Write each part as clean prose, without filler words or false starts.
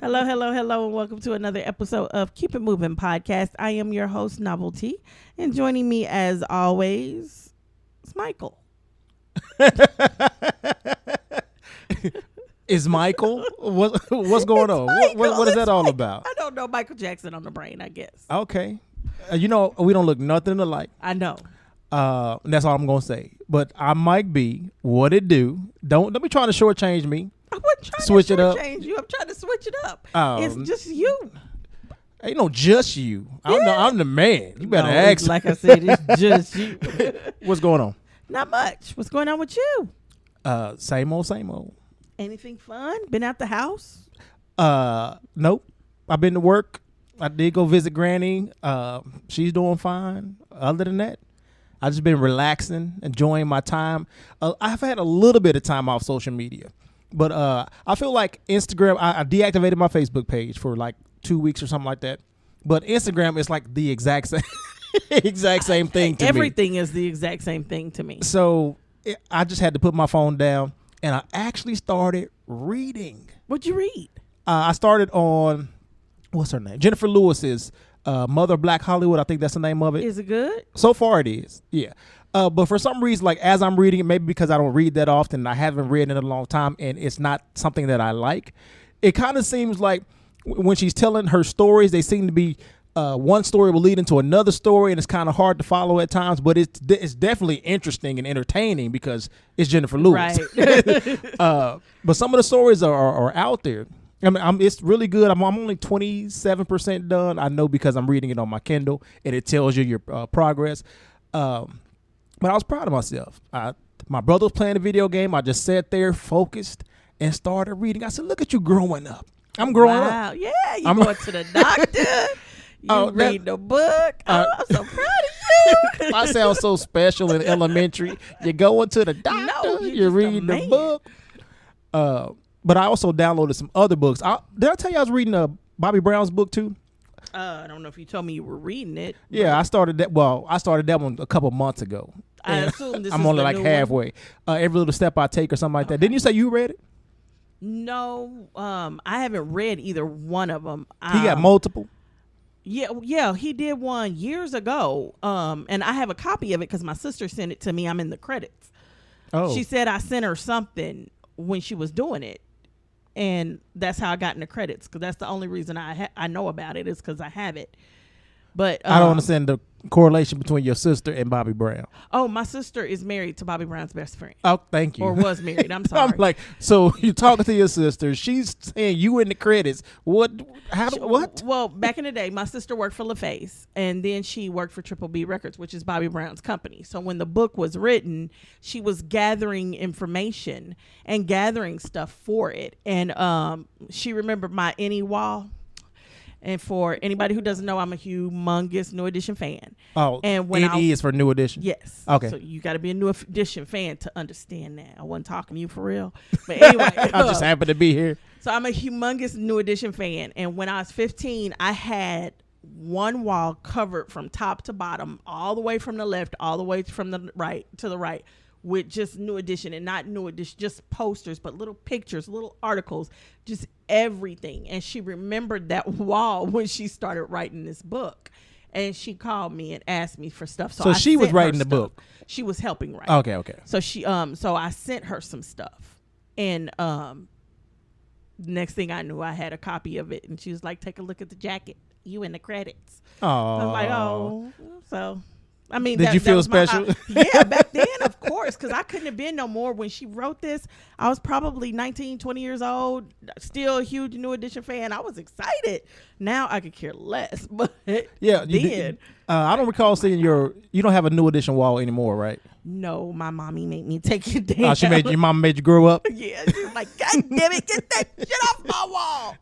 Hello, hello, hello, and welcome to another episode of Keep It Moving Podcast. I am your host, Novelty, and joining me as always is Michael. Is Michael? What's going on? What is that all about? I don't know. Michael Jackson on the brain, I guess. Okay. We don't look nothing alike. I know. And that's all I'm going to say. But I might be. What it do? Don't be trying to shortchange me. I wasn't trying Switch to it up. change you. I'm trying to switch it up. Oh. It's just you. Ain't no just you. I'm the man. You better ask. Like I said, it's just you. What's going on? Not much. What's going on with you? Same old. Anything fun? Been out the house? Nope. I've been to work. I did go visit Granny. She's doing fine. Other than that, I just been relaxing, enjoying my time. I've had a little bit of time off social media, but I feel like Instagram. I deactivated my Facebook page for like 2 weeks or something like that. But Instagram is like the exact same thing to me. Everything is the exact same thing to me. So I just had to put my phone down, and I actually started reading. What'd you read? I started on, what's her name? Jennifer Lewis's Mother of Black Hollywood. I think that's the name of it. Is it good? So far it is, yeah. But for some reason, like as I'm reading it, maybe because I don't read that often, and I haven't read in a long time, and it's not something that I like, it kind of seems like when she's telling her stories, they seem to be one story will lead into another story, and it's kind of hard to follow at times, but it's definitely interesting and entertaining because it's Jennifer Lewis. Right. But some of the stories are out there. I mean, it's really good. I'm only 27% done. I know because I'm reading it on my Kindle, and it tells you your progress. But I was proud of myself. My brother was playing a video game. I just sat there, focused, and started reading. I said, look at you growing up. I'm growing up. Wow. Yeah, you going to the doctor. You read the book. I'm so proud of you. I sound so special in elementary. You're going to the doctor. No, you're reading the book. But I also downloaded some other books. Did I tell you I was reading Bobby Brown's book too? I don't know if you told me you were reading it. Yeah, I started that. Well, I stared that one a couple months ago. I assume this I'm is only the like new halfway. Every little step I take or something like that. Didn't you say you read it? No, I haven't read either one of them. He got multiple. Yeah, he did one years ago. And I have a copy of it because my sister sent it to me. I'm in the credits. Oh, She said I sent her something when she was doing it. And that's how I got in the credits, because that's the only reason I know about it is because I have it. But I don't understand the correlation between your sister and Bobby Brown. Oh, my sister is married to Bobby Brown's best friend. Oh, thank you. Or was married. I'm sorry. I'm like, so you're talking to your sister. She's saying you in the credits. What? What? Well, back in the day, my sister worked for LaFace, and then she worked for Triple B Records, which is Bobby Brown's company. So when the book was written, she was gathering information and gathering stuff for it. And she remembered my Any Wall. And for anybody who doesn't know, I'm a humongous New Edition fan. Oh, and when NE is for New Edition? Yes. Okay. So you got to be a New Edition fan to understand that. I wasn't talking to you for real. But anyway. I just happen to be here. So I'm a humongous New Edition fan. And when I was 15, I had one wall covered from top to bottom, all the way from the left, all the way from the right to the right, with just New Edition, and not New Edition, just posters, but little pictures, little articles, just everything. And she remembered that wall when she started writing this book. And she called me and asked me for stuff. So she was writing the book. She was helping write. Okay. So so I sent her some stuff. And next thing I knew, I had a copy of it. And she was like, take a look at the jacket. You in the credits. Oh. I was like, oh. So I mean, did you feel special? Yeah, back then, of course, because I couldn't have been no more. When she wrote this, I was probably 19, 20 years old, still a huge New Edition fan. I was excited. Now I could care less. But yeah, then. I don't recall seeing you don't have a New Edition wall anymore, right? No, my mommy made me take it down. Your mom made you grow up? Yeah, she was like, God damn it, get that shit off my wall.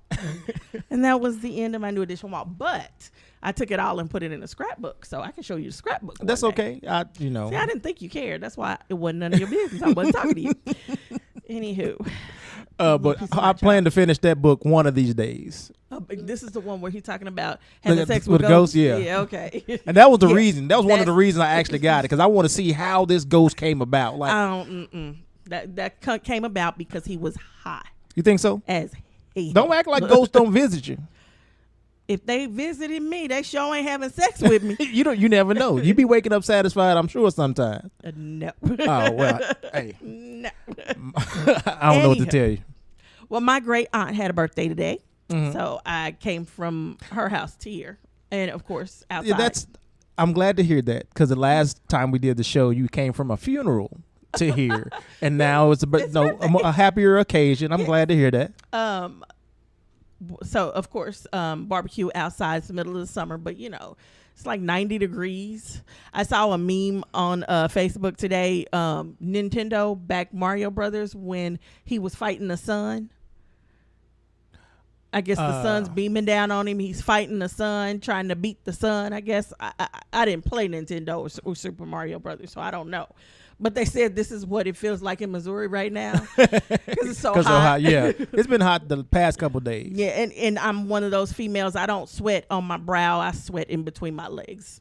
And that was the end of my New Edition wall. But I took it all and put it in a scrapbook, so I can show you the scrapbook. That's okay. See, I didn't think you cared. That's why it wasn't none of your business. I wasn't talking to you. Anywho. But I plan to finish that book one of these days. This is the one where he's talking about having sex with ghosts. Yeah. Yeah, Okay. And that was the reason. That was one of the reasons I actually got it, because I want to see how this ghost came about. Like, that came about because he was high. You think so? As Don't act like ghosts don't visit you. If they visited me, they sure ain't having sex with me. You never know. You be waking up satisfied, I'm sure, sometimes. No. Oh, well, hey. No. I don't know what to tell you. Well, my great aunt had a birthday today. Mm-hmm. So I came from her house to here. And, of course, outside. Yeah, I'm glad to hear that, because the last time we did the show, you came from a funeral to here. And now it's a happier occasion. I'm glad to hear that. So, of course, barbecue outside. It's the middle of the summer, but, it's like 90 degrees. I saw a meme on Facebook today. Nintendo backed Mario Brothers when he was fighting the sun. I guess the sun's beaming down on him. He's fighting the sun, trying to beat the sun. I guess I didn't play Nintendo or Super Mario Brothers, so I don't know. But they said this is what it feels like in Missouri right now because it's so hot. Yeah, it's been hot the past couple days. Yeah, and I'm one of those females. I don't sweat on my brow. I sweat in between my legs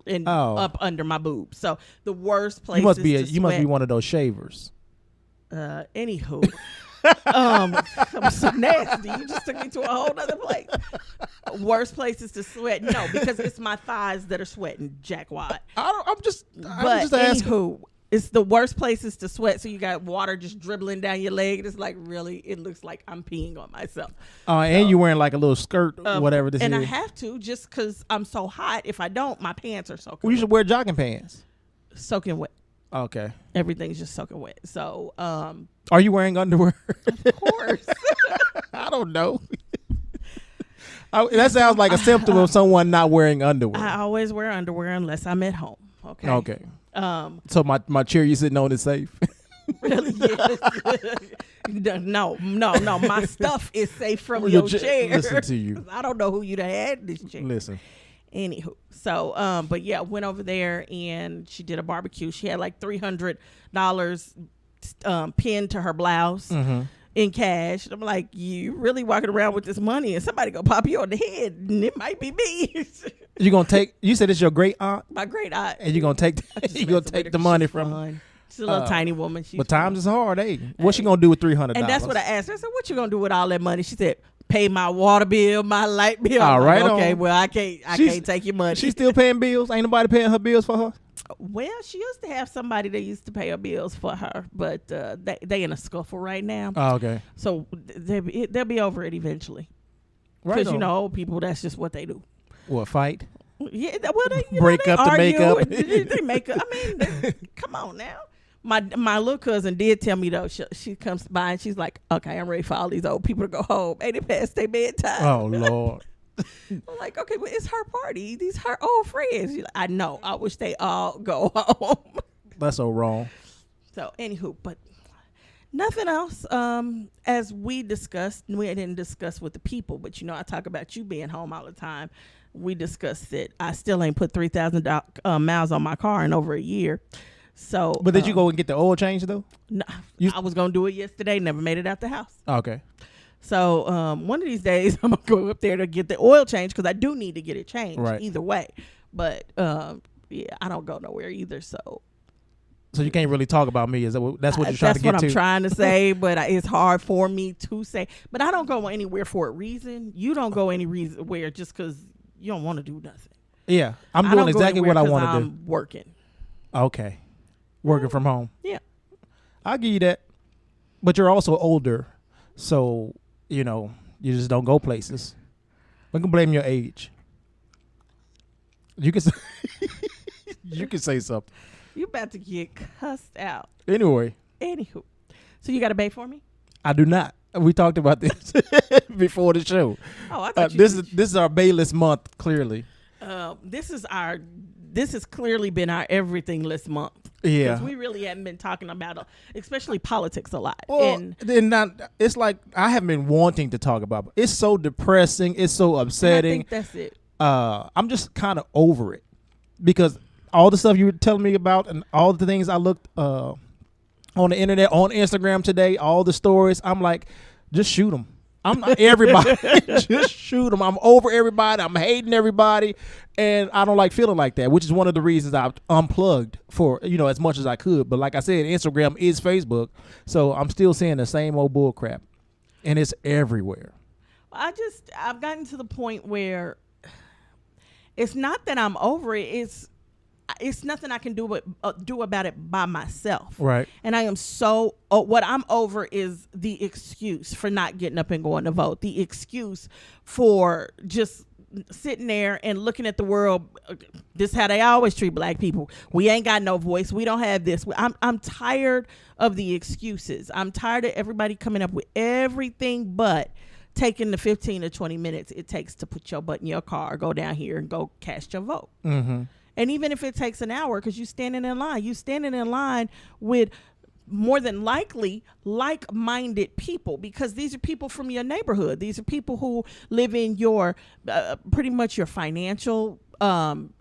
and up under my boobs. So the worst place. You must be one of those shavers. Anywho, I'm so nasty. You just took me to a whole other place. Worst places to sweat? No, because it's my thighs that are sweating. Jackwad. I'm just asking. Anywho. It's the worst places to sweat, so you got water just dribbling down your leg. It's like, really, it looks like I'm peeing on myself. And you're wearing like a little skirt, whatever this is. And I have to, just because I'm so hot. If I don't, my pants are soaking wet. You should wear jogging pants. Soaking wet. Okay. Everything's just soaking wet. So, are you wearing underwear? Of course. I don't know. That sounds like a symptom of someone not wearing underwear. I always wear underwear unless I'm at home. Okay. Okay. So my chair you sitting on is safe. Really? Yes. No. My stuff is safe from your chair. Listen to you. I don't know who you done had this chair. Listen. Anywho, so but yeah, went over there and she did a barbecue. She had like $300 pinned to her blouse. Mm-hmm. In cash. I'm like, you really walking around with this money and somebody gonna pop you on the head and it might be me. You said it's your great aunt? My great aunt. And you're gonna take the money from her. She's a little tiny woman. But times is hard, hey. What's she gonna do with $300? And that's what I asked her. I said, what you gonna do with all that money? She said, pay my water bill, my light bill. All right. Okay, well I can't take your money. She's still paying bills? Ain't nobody paying her bills for her? Well, she used to have somebody that used to pay her bills for her, but they in a scuffle right now. Oh, okay. So they'll be over it eventually. Right. Because old people, that's just what they do. What, fight? Yeah. Well, they break up to make up. They make up. I mean, come on now. My little cousin did tell me though. She comes by and she's like, "Okay, I'm ready for all these old people to go home. Ain't it past their bedtime?" Oh Lord. I'm like, okay, but it's her party. These her old friends. She's like, I know. I wish they all go home. That's so wrong. So, anywho, but nothing else. As we discussed, we didn't discuss with the people, but I talk about you being home all the time. We discussed that I still ain't put 3,000 miles on my car in over a year. So, but did you go and get the oil change though? No, I was gonna do it yesterday. Never made it out the house. Okay. So one of these days I'm gonna go up there to get the oil change because I do need to get it changed either way. But yeah, I don't go nowhere either. So you can't really talk about me. That's what you're trying to get to? That's what I'm trying to say, but it's hard for me to say. But I don't go anywhere for a reason. You don't go anywhere just because you don't want to do nothing. Yeah, I'm doing exactly what I want to do. I'm working. Okay, working from home. Yeah, I'll give you that. But you're also older, so you just don't go places. We can blame your age. You can say, you can say something. You about to get cussed out. Anyway. Anywho, so you got a bae for me? I do not. We talked about this before the show. Oh, I thought this is our baeless month. Clearly, this has clearly been our everything list month. Yeah, because we really haven't been talking about, especially politics, a lot. Well, it's like I haven't been wanting to talk about it. It's so depressing. It's so upsetting. I think that's it. I'm just kind of over it because all the stuff you were telling me about and all the things I looked on the internet, on Instagram today, all the stories, I'm like, just shoot them. I'm not everybody. Just shoot them. I'm over everybody. I'm hating everybody. And I don't like feeling like that, which is one of the reasons I've unplugged for, as much as I could. But like I said, Instagram is Facebook. So I'm still seeing the same old bull crap. and it's everywhere. I've gotten to the point where it's not that I'm over it. It's nothing I can do about it by myself. Right. And I am so, what I'm over is the excuse for not getting up and going to vote. The excuse for just sitting there and looking at the world. This is how they always treat black people. We ain't got no voice. We don't have this. I'm tired of the excuses. I'm tired of everybody coming up with everything but taking the 15 to 20 minutes it takes to put your butt in your car, go down here and go cast your vote. Mm-hmm. And even if it takes an hour, because you're standing in line with more than likely like-minded people, because these are people from your neighborhood. These are people who live in your pretty much your financial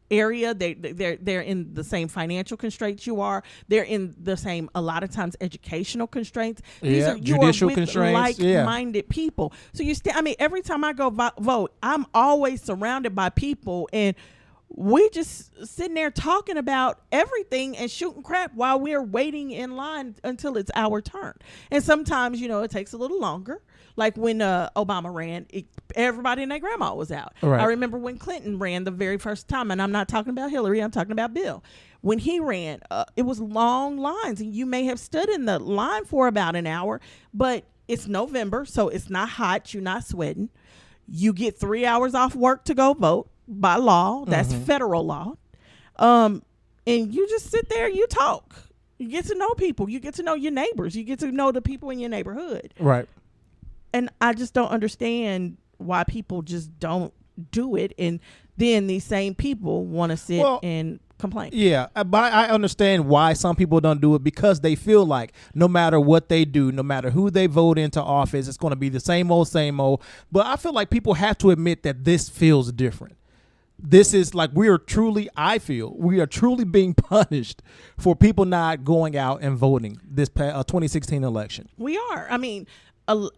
area. They're in the same financial constraints you are. They're in the same, a lot of times, educational constraints. These are judicial with constraints. Like-minded people. So every time I go vote, I'm always surrounded by people, and we just sitting there talking about everything and shooting crap while we're waiting in line until it's our turn. And sometimes, it takes a little longer. Like when Obama ran, everybody and their grandma was out. Right. I remember when Clinton ran the very first time, and I'm not talking about Hillary, I'm talking about Bill. When he ran, it was long lines, and you may have stood in the line for about an hour, but it's November, so it's not hot, you're not sweating. You get 3 hours off work to go vote. By law, that's federal law. And you just sit there, you talk. You get to know people. You get to know your neighbors. You get to know the people in your neighborhood. Right. And I just don't understand why people just don't do it. And then these same people want to sit and complain. Yeah, but I understand why some people don't do it, because they feel like no matter what they do, no matter who they vote into office, it's going to be the same old, same old. But I feel like people have to admit that this feels different. This is like I feel we are truly being punished for people not going out and voting this 2016 election. We are. I mean, I'm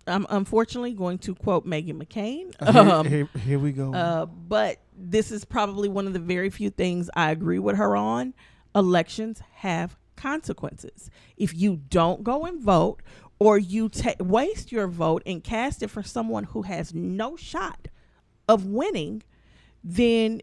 unfortunately going to quote Meghan McCain. Here we go. But this is probably one of the very few things I agree with her on. Elections have consequences. If you don't go and vote, or you waste your vote and cast it for someone who has no shot of winning, then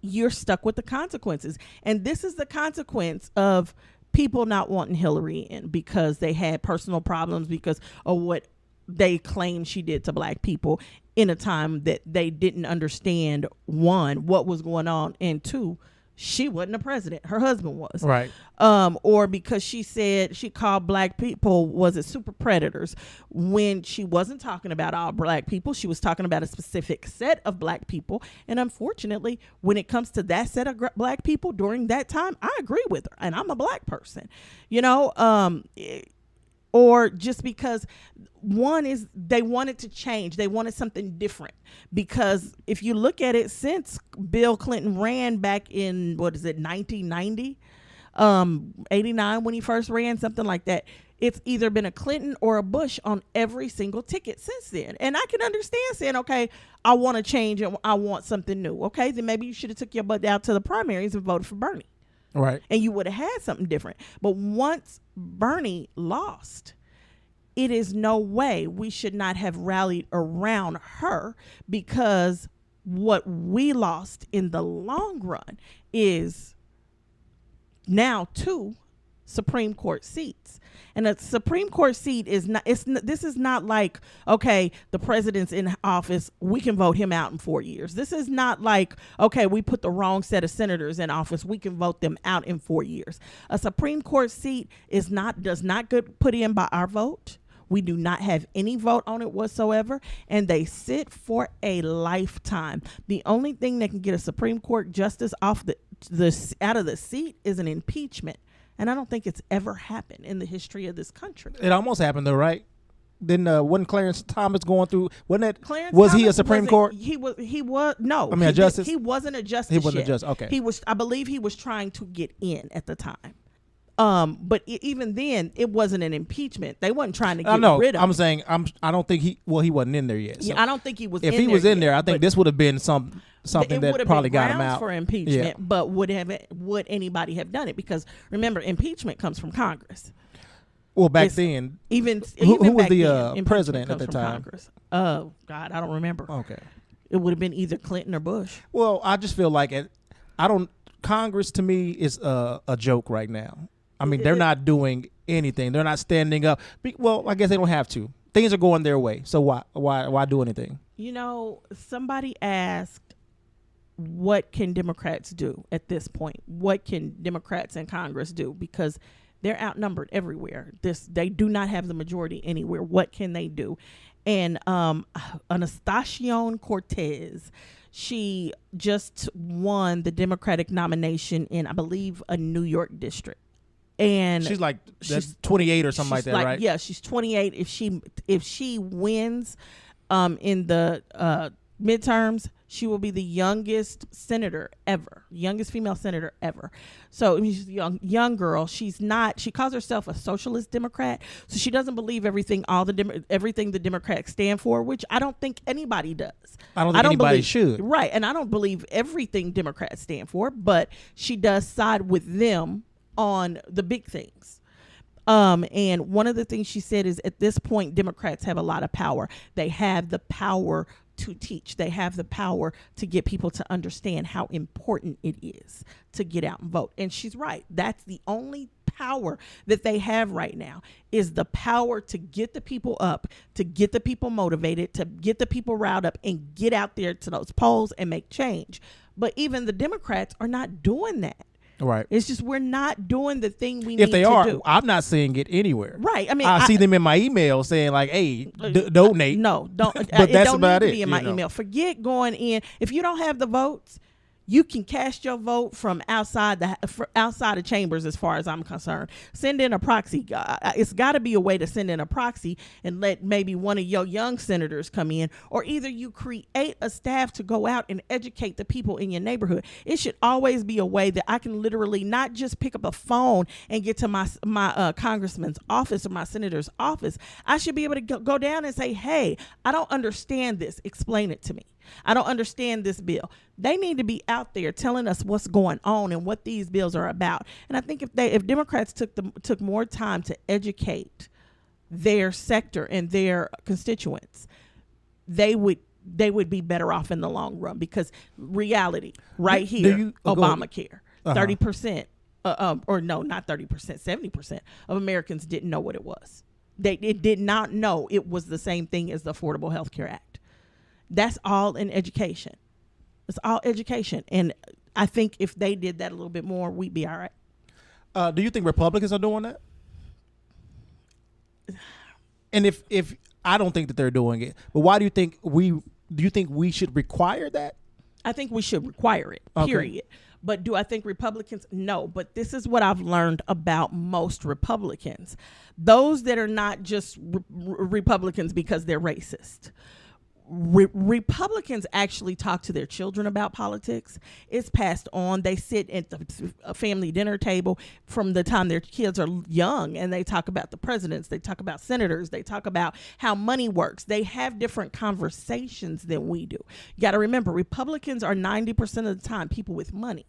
you're stuck with the consequences. And this is the consequence of people not wanting Hillary in, because they had personal problems because of what they claim she did to black people in a time that they didn't understand, one, what was going on, and two, she wasn't a president. Her husband was. Right. Or because she said she called black people, super predators, when she wasn't talking about all black people. She was talking about a specific set of black people. And unfortunately, when it comes to that set of black people during that time, I agree with her. And I'm a black person, or just because one is they wanted to change. They wanted something different, because if you look at it, since Bill Clinton ran back in, 1990, 89 when he first ran, something like that, it's either been a Clinton or a Bush on every single ticket since then. And I can understand saying, okay, I want to change and I want something new. Okay, then maybe you should have took your butt out to the primaries and voted for Bernie. Right. And you would have had something different. But once Bernie lost, it is no way we should not have rallied around her, because what we lost in the long run is now 2 Supreme Court seats. And a Supreme Court seat is not, this is not like, okay, the president's in office, we can vote him out in 4 years. This is not like, okay, we put the wrong set of senators in office, we can vote them out in 4 years. A Supreme Court seat does not get put in by our vote. We do not have any vote on it whatsoever, and they sit for a lifetime. The only thing that can get a Supreme Court justice off out of the seat is an impeachment. And I don't think it's ever happened in the history of this country. It almost happened though, right? Then wasn't Clarence Thomas going through? Wasn't it? Clarence was Thomas he a Supreme Court? He was no. I mean, a justice. He wasn't a justice. He wasn't yet. a justice. Okay. He was. I believe he was trying to get in at the time. But even then, it wasn't an impeachment. They wasn't trying to get rid of him. I'm saying I don't think he wasn't in there yet. So yeah, I don't think he was. If he was in there, I think this would have been something that probably got him out for impeachment. Yeah. But would anybody have done it? Because remember, impeachment comes from Congress. Well, back It's then, even who was back the then, impeachment president at comes the from time? Congress. Oh God, I don't remember. Okay. It would have been either Clinton or Bush. Well, I just feel like Congress to me is a joke right now. I mean, they're not doing anything. They're not standing up. Well, I guess they don't have to. Things are going their way. So why do anything? You know, somebody asked, what can Democrats do at this point? What can Democrats in Congress do? Because they're outnumbered everywhere. They do not have the majority anywhere. What can they do? And Anastacion Cortez, she just won the Democratic nomination in, I believe, a New York district. And she's 28 or something like that, right? Yeah, she's 28. If she wins in the midterms, she will be the youngest senator ever, youngest female senator ever. So she's a young girl. She calls herself a socialist Democrat. So she doesn't believe everything the Democrats stand for, which I don't think anybody does. I don't think anybody should. Right. And I don't believe everything Democrats stand for, but she does side with them on the big things. And one of the things she said is, at this point, Democrats have a lot of power. They have the power to teach. They have the power to get people to understand how important it is to get out and vote. And she's right. That's the only power that they have right now, is the power to get the people up, to get the people motivated, to get the people riled up and get out there to those polls and make change. But even the Democrats are not doing that. Right. It's just we're not doing the thing we need to do. If they are, I'm not seeing it anywhere. Right. I mean, I see them in my email saying like, "Hey, donate." No, don't. But it that's don't about need it. to be in my email. Forget going in. If you don't have the votes, you can cast your vote from outside of chambers. As far as I'm concerned, send in a proxy. It's got to be a way to send in a proxy and let maybe one of your young senators come in, or either you create a staff to go out and educate the people in your neighborhood. It should always be a way that I can literally not just pick up a phone and get to my congressman's office or my senator's office. I should be able to go down and say, "Hey, I don't understand this. Explain it to me. I don't understand this bill." They need to be out there telling us what's going on and what these bills are about. And I think if Democrats took more time to educate their sector and their constituents, they would be better off in the long run. Because reality right here, Obamacare, 30%, or no, not 30%, 70% of Americans didn't know what it was. They did not know it was the same thing as the Affordable Health Care Act. That's all in education. It's all education. And I think if they did that a little bit more, we'd be all right. Do you think Republicans are doing that? And if I don't think that they're doing it, but why do you think we should require that? I think we should require it, period. Okay. But do I think Republicans? No. But this is what I've learned about most Republicans. Those that are not just Republicans because they're racist. Republicans actually talk to their children about politics. It's passed on. They sit at the family dinner table from the time their kids are young, and they talk about the presidents. They talk about senators. They talk about how money works. They have different conversations than we do. You got to remember, Republicans are 90% of the time people with money.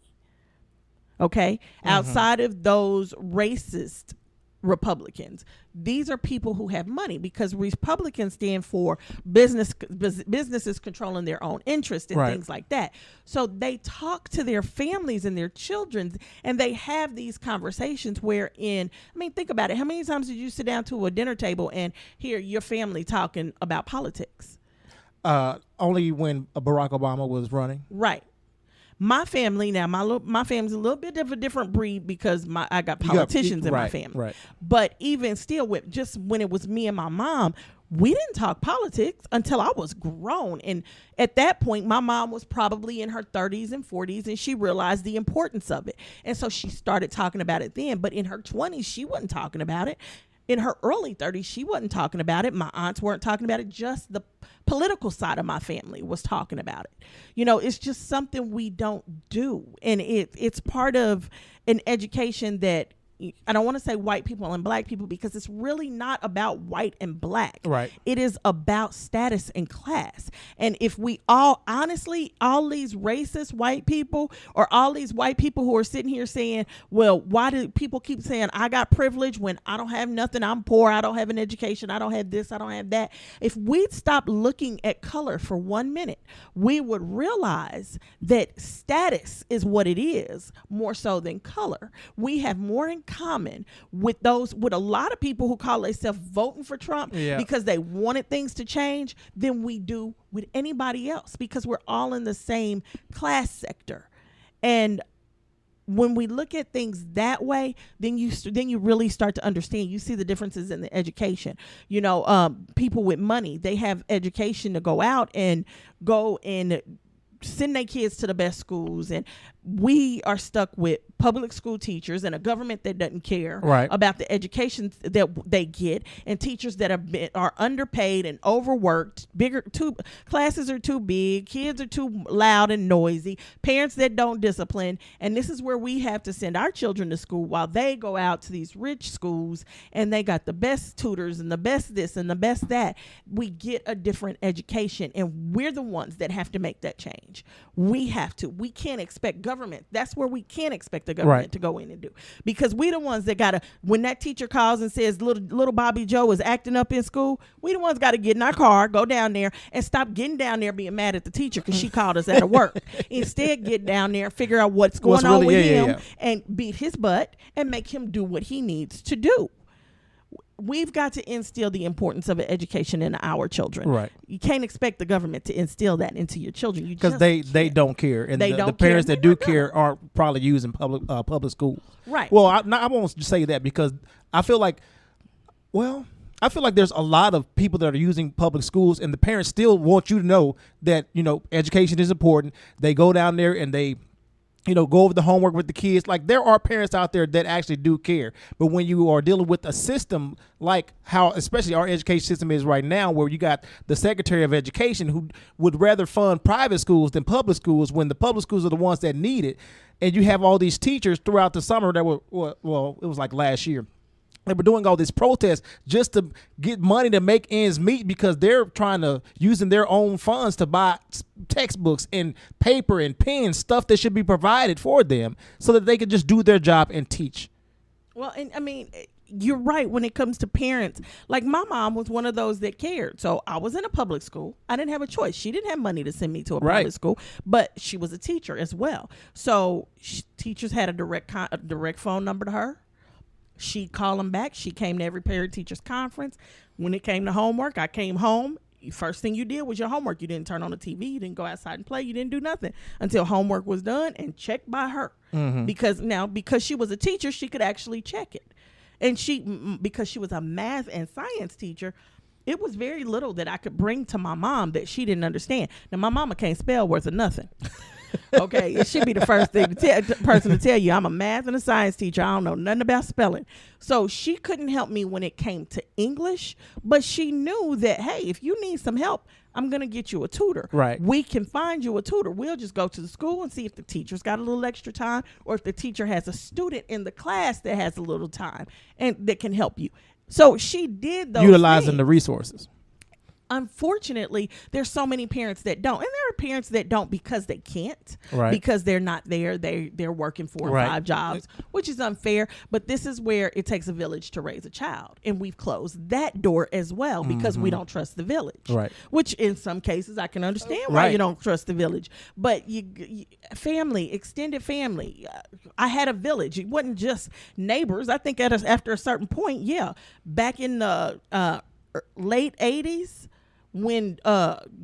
Okay? Mm-hmm. Outside of those racist Republicans, these are people who have money, because Republicans stand for businesses controlling their own interest and things like that. So they talk to their families and their children, and they have these conversations wherein, I mean, think about it. How many times did you sit down to a dinner table and hear your family talking about politics? Only when Barack Obama was running. Right. My family now, my family's a little bit of a different breed, because I got politicians in my family. Right. But even still, just when it was me and my mom, we didn't talk politics until I was grown. And at that point, my mom was probably in her 30s and 40s, and she realized the importance of it. And so she started talking about it then. But in her 20s, she wasn't talking about it. In her early 30s, she wasn't talking about it. My aunts weren't talking about it. Just the political side of my family was talking about it. You know, it's just something we don't do. And it's part of an education that I don't want to say white people and black people, because it's really not about white and black. Right. It is about status and class. And if we all, honestly, all these racist white people, or all these white people who are sitting here saying, well, why do people keep saying I got privilege when I don't have nothing? I'm poor. I don't have an education. I don't have this. I don't have that. If we'd stop looking at color for 1 minute, we would realize that status is what it is more so than color. We have more in common with a lot of people who call themselves voting for Trump because they wanted things to change than we do with anybody else, because we're all in the same class sector. And when we look at things that way, then you really start to understand. You see the differences in the education. People with money, they have education to go out and send their kids to the best schools, and we are stuck with public school teachers and a government that doesn't care about the education that they get, and teachers that are underpaid and overworked. Classes are too big, kids are too loud and noisy, parents that don't discipline, and this is where we have to send our children to school while they go out to these rich schools and they got the best tutors and the best this and the best that. We get a different education, and we're the ones that have to make that change. We can't expect government. That's where we can't expect the government to go in and do, because we the ones that gotta, when that teacher calls and says little Bobby Joe is acting up in school, we the ones gotta get in our car, go down there, and stop getting down there being mad at the teacher because she called us out of work. Instead, get down there, figure out what's going on with him, and beat his butt and make him do what he needs to do. We've got to instill the importance of an education in our children. Right. You can't expect the government to instill that into your children. Because they don't care. And the parents that do care aren't probably using public school. Right. Well, I won't say that, because I feel like there's a lot of people that are using public schools, and the parents still want you to know that, education is important. They go down there and they go over the homework with the kids. Like, there are parents out there that actually do care. But when you are dealing with a system like how, especially our education system is right now, where you got the Secretary of Education who would rather fund private schools than public schools, when the public schools are the ones that need it, and you have all these teachers throughout the summer that were, well, it was like last year, they were doing all this protest just to get money to make ends meet, because they're using their own funds to buy textbooks and paper and pens, stuff that should be provided for them so that they could just do their job and teach. Well, and I mean, you're right when it comes to parents. Like, my mom was one of those that cared. So I was in a public school. I didn't have a choice. She didn't have money to send me to a private school, but she was a teacher as well. So teachers had a direct phone number to her. She'd call them back. She came to every parent teachers conference. When it came to homework, I came home. First thing you did was your homework. You didn't turn on the TV. You didn't go outside and play. You didn't do nothing until homework was done and checked by her. Mm-hmm. Because she was a teacher, she could actually check it. And because she was a math and science teacher, it was very little that I could bring to my mom that she didn't understand. Now, my mama can't spell worth of nothing. Okay, it should be the first person to tell you, I'm a math and a science teacher. I don't know nothing about spelling. So she couldn't help me when it came to English, but she knew that, hey, if you need some help, I'm going to get you a tutor. Right. We can find you a tutor. We'll just go to the school and see if the teacher's got a little extra time, or if the teacher has a student in the class that has a little time and that can help you. So she did those utilizing things. The resources. Unfortunately, there's so many parents that don't, and there are parents that don't because they can't, because they're not there. They're working 4 or 5 jobs, which is unfair. But this is where it takes a village to raise a child, and we've closed that door as well because we don't trust the village. Right. Which in some cases I can understand why you don't trust the village. But you family, extended family. I had a village. It wasn't just neighbors. I think after a certain point, back in the late 80s. When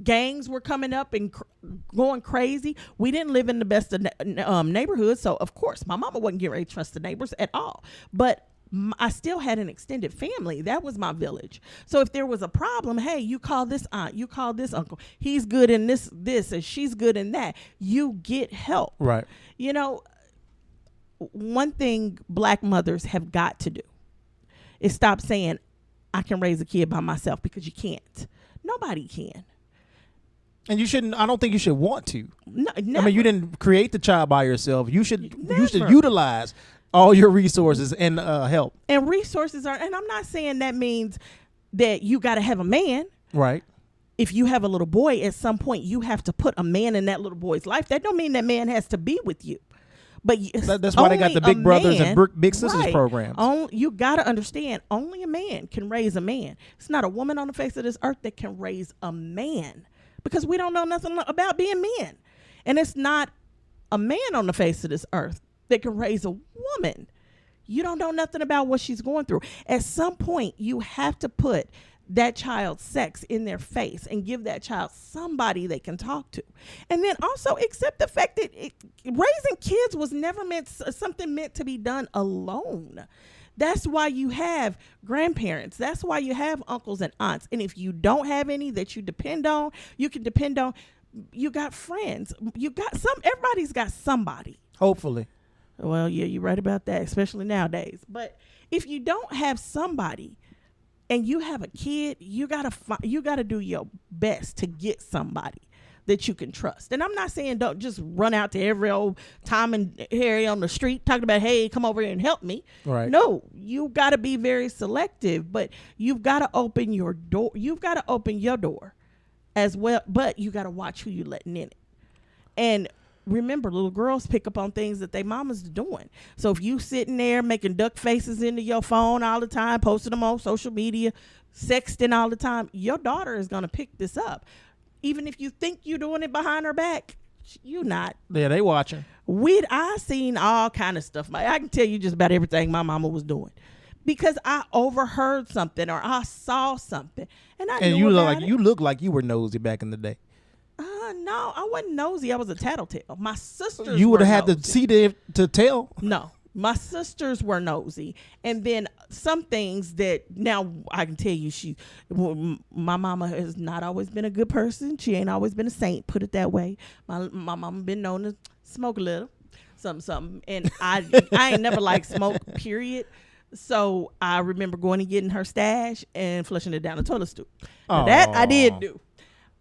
gangs were coming up and going crazy, we didn't live in the best of neighborhoods. So, of course, my mama wasn't getting ready to trust the neighbors at all. But I still had an extended family. That was my village. So if there was a problem, hey, you call this aunt, you call this uncle. He's good in this, and she's good in that. You get help. Right. One thing Black mothers have got to do is stop saying, I can raise a kid by myself, because you can't. Nobody can. And you shouldn't. I don't think you should want to. No, I mean, you didn't create the child by yourself. You should utilize all your resources and help. And resources are, and I'm not saying that means that you got to have a man. Right. If you have a little boy, at some point you have to put a man in that little boy's life. That don't mean that man has to be with you. But that's why they got the Big Brothers and Big Sisters programs. You got to understand, only a man can raise a man. It's not a woman on the face of this earth that can raise a man, because we don't know nothing about being men. And it's not a man on the face of this earth that can raise a woman. You don't know nothing about what she's going through. At some point, you have to put that child's sex in their face and give that child somebody they can talk to. And then also accept the fact that raising kids was never something meant to be done alone. That's why you have grandparents. That's why you have uncles and aunts. And if you don't have any that you depend on, you can depend on, you got friends. Everybody's got somebody. Hopefully. Well, yeah, you're right about that, especially nowadays. But if you don't have somebody, and you have a kid, you gotta do your best to get somebody that you can trust. And I'm not saying don't just run out to every old Tom and Harry on the street talking about, hey, come over here and help me. Right. No, you gotta be very selective, but you've gotta open your door. You've gotta open your door as well, but you gotta watch who you letting in it. And remember, little girls pick up on things that they mamas doing. So if you sitting there making duck faces into your phone all the time, posting them on social media, sexting all the time, your daughter is going to pick this up. Even if you think you're doing it behind her back, you not. Yeah, they watching. I seen all kind of stuff. I can tell you just about everything my mama was doing, because I overheard something or I saw something, and you look like you were nosy back in the day. No, I wasn't nosy. I was a tattletale. My sisters. You would have had to see to tell. No, my sisters were nosy, and then some things that now I can tell you, my mama has not always been a good person. She ain't always been a saint. Put it that way. My mama been known to smoke a little, something, and I ain't never liked smoke. Period. So I remember going and getting her stash and flushing it down the toilet stool. That I did do.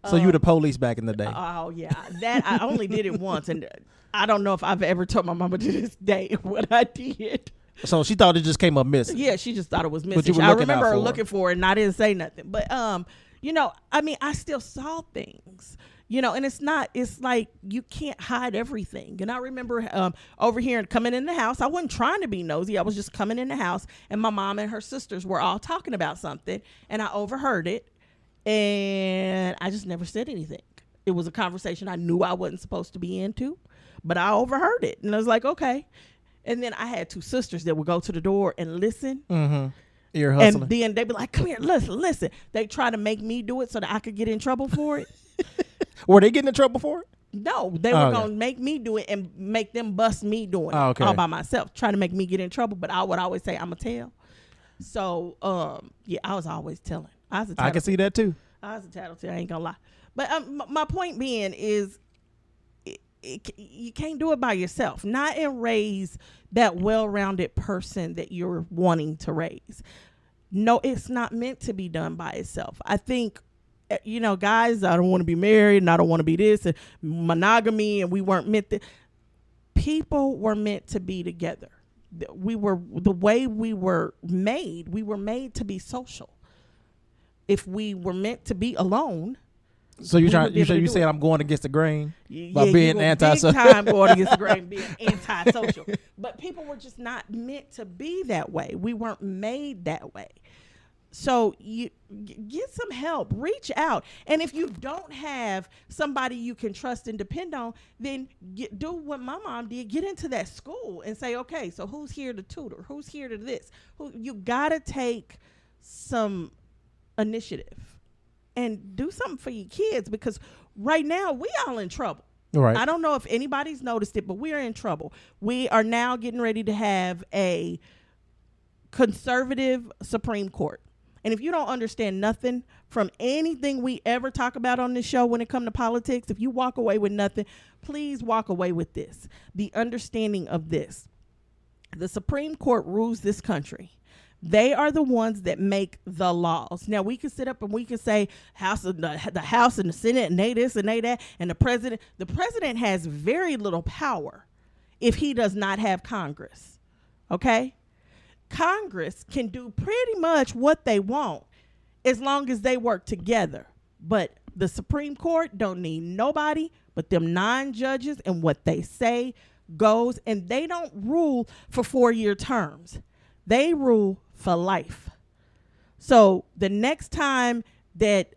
So you were the police back in the day. Oh, yeah. That I only did it once, and I don't know if I've ever told my mama to this day what I did. So she thought it just came up missing. Yeah, she just thought it was missing. But you were I remember her out for looking for it, and I didn't say nothing. But, I still saw things, and it's like you can't hide everything. And I remember over here and coming in the house, I wasn't trying to be nosy. I was just coming in the house, and my mom and her sisters were all talking about something, and I overheard it. And I just never said anything. It was a conversation I knew I wasn't supposed to be into, but I overheard it. And I was like, okay. And then I had two sisters that would go to the door and listen. Mm-hmm. Ear hustling. And then they'd be like, come here, listen. They try to make me do it so that I could get in trouble for it. Were they getting in trouble for it? No, they were going to make me do it and make them bust me doing it all by myself, trying to make me get in trouble. But I would always say, I'm going to tell. So, I was always telling. I can see that too. I was a tattletale, I ain't gonna lie. But my point being is, you can't do it by yourself. Not and raise that well-rounded person that you're wanting to raise. No, it's not meant to be done by itself. I think, guys, I don't want to be married and I don't want to be this and monogamy, and we weren't meant to. People were meant to be together. The way we were made to be social. If we were meant to be alone, so you saying I'm going against the grain by being antisocial? Big time going against the grain, being antisocial. But people were just not meant to be that way. We weren't made that way. So you get some help, reach out, and if you don't have somebody you can trust and depend on, then do what my mom did. Get into that school and say, okay, so who's here to tutor? Who's here to this? You gotta take some initiative and do something for your kids, because right now we all in trouble. Right. I don't know if anybody's noticed it, but we are in trouble. We are now getting ready to have a conservative Supreme Court. And if you don't understand nothing from anything we ever talk about on this show when it comes to politics, if you walk away with nothing, please walk away with this. The understanding of this. The Supreme Court rules this country. They are the ones that make the laws. Now, we can sit up and we can say the House and the Senate and they this and they that, and the president. The president has very little power if he does not have Congress. Okay? Congress can do pretty much what they want as long as they work together. But the Supreme Court don't need nobody but them 9 judges, and what they say goes, and they don't rule for 4-year terms. They rule for life. So the next time that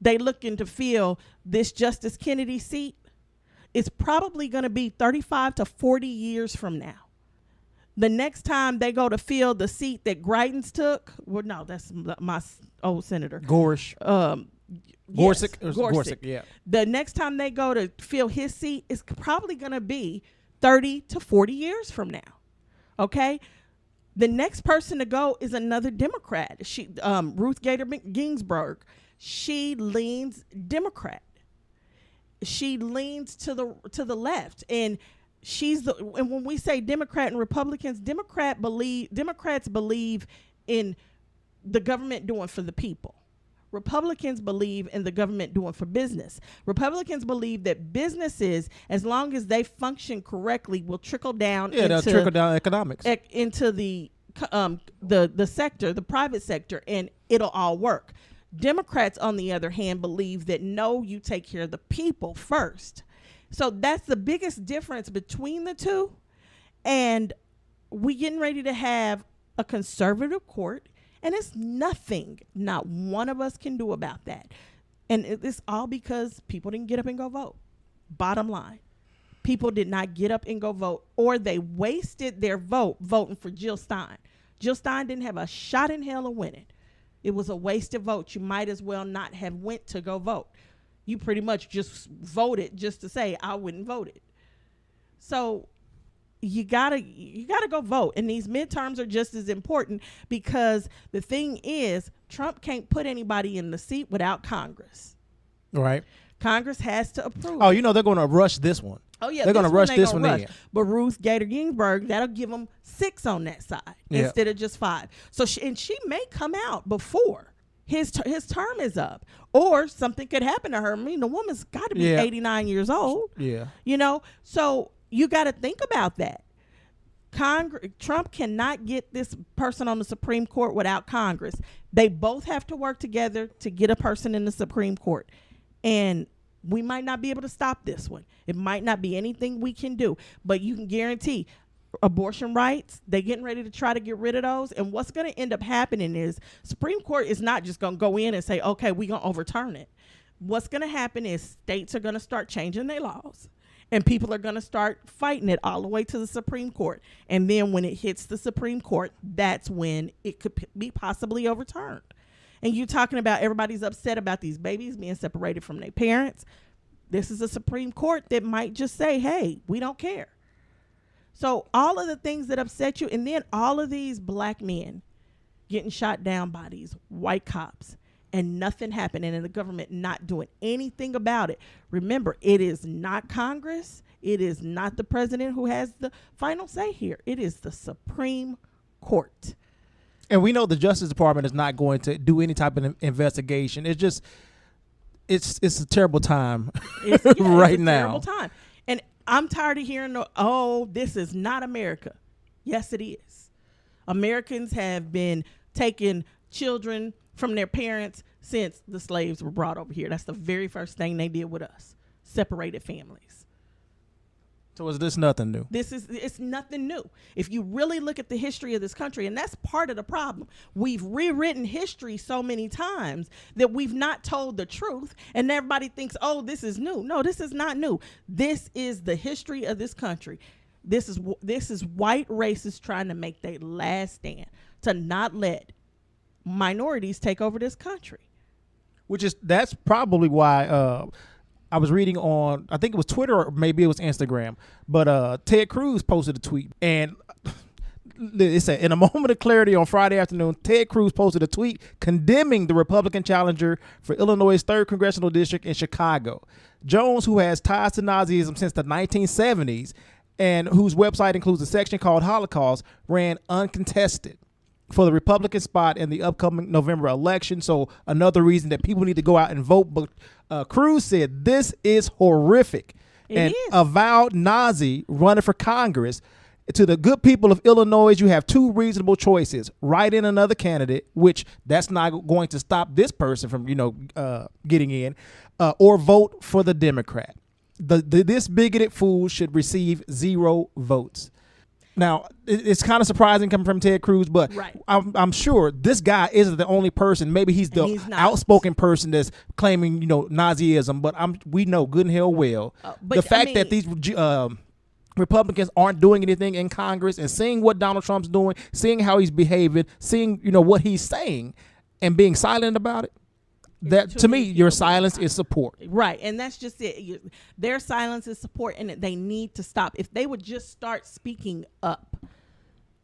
they looking to fill this Justice Kennedy seat, it's probably going to be 35 to 40 years from now. The next time they go to fill the seat that Greitens took, well, no, that's my old senator. Gorsuch. Gorsuch. Gorsuch, yeah. The next time they go to fill his seat is probably going to be 30 to 40 years from now. Okay? The next person to go is another Democrat. Ruth Bader Ginsburg. She leans Democrat. She leans to the left, and and when we say Democrat and Republicans, Democrats believe in the government doing for the people. Republicans believe in the government doing for business. Republicans believe that businesses, as long as they function correctly, will trickle down. Yeah, they'll trickle down economics into the sector, the private sector, and it'll all work. Democrats, on the other hand, believe that no, you take care of the people first. So that's the biggest difference between the two. And we getting ready to have a conservative court, and it's nothing not one of us can do about that. And it's all because people didn't get up and go vote. Bottom line. People did not get up and go vote, or they wasted their vote voting for Jill Stein. Jill Stein didn't have a shot in hell of winning. It was a wasted vote. You might as well not have went to go vote. You pretty much just voted just to say, I wouldn't vote it. So you gotta go vote. And these midterms are just as important, because the thing is, Trump can't put anybody in the seat without Congress. Right. Congress has to approve. Oh, they're going to rush this one. Oh, yeah. They're going to rush this one in. But Ruth Bader Ginsburg, that'll give them 6 on that side instead of just 5. So she may come out before his term is up, or something could happen to her. I mean, the woman's got to be 89 years old. Yeah. So you got to think about that. Trump cannot get this person on the Supreme Court without Congress. They both have to work together to get a person in the Supreme Court. And we might not be able to stop this one. It might not be anything we can do, but you can guarantee abortion rights, they're getting ready to try to get rid of those. And what's going to end up happening is Supreme Court is not just going to go in and say, okay, we're going to overturn it. What's going to happen is states are going to start changing their laws, and people are going to start fighting it all the way to the Supreme Court. And then when it hits the Supreme Court, that's when it could be possibly overturned. And you're talking about everybody's upset about these babies being separated from their parents. This is a Supreme Court that might just say, hey, we don't care. So all of the things that upset you, and then all of these black men getting shot down by these white cops, and nothing happening, and the government not doing anything about it. Remember, it is not Congress. It is not the president who has the final say here. It is the Supreme Court. And we know the Justice Department is not going to do any type of investigation. It's just, it's a terrible time right it's a now. Terrible time. And I'm tired of hearing, this is not America. Yes, it is. Americans have been taking children from their parents since the slaves were brought over here. That's the very first thing they did with us. Separated families. So is this nothing new? It's nothing new. If you really look at the history of this country, and that's part of the problem. We've rewritten history so many times that we've not told the truth, and everybody thinks, this is new. No, this is not new. This is the history of this country. This is white racists trying to make their last stand to not let minorities take over this country. That's probably why I was reading on, I think it was Twitter or maybe it was Instagram, but Ted Cruz posted a tweet, and it said, in a moment of clarity on Friday afternoon, Ted Cruz posted a tweet condemning the Republican challenger for Illinois' 3rd Congressional District in Chicago. Jones, who has ties to Nazism since the 1970s and whose website includes a section called Holocaust, ran uncontested for the Republican spot in the upcoming November election. So another reason that people need to go out and vote. But Cruz said this is horrific. It is. Avowed Nazi running for Congress. To the good people of Illinois, you have two reasonable choices: write in another candidate, which that's not going to stop this person from getting in, or vote for the Democrat. This bigoted fool should receive 0 votes. Now, it's kind of surprising coming from Ted Cruz, but right. I'm sure this guy isn't the only person. Maybe he's the outspoken person that's claiming, Nazism, but we know good and hell well the fact that these Republicans aren't doing anything in Congress, and seeing what Donald Trump's doing, seeing how he's behaving, seeing, what he's saying and being silent about it. That to me, your silence is support. Right. And that's just it. Their silence is support, and they need to stop. If they would just start speaking up,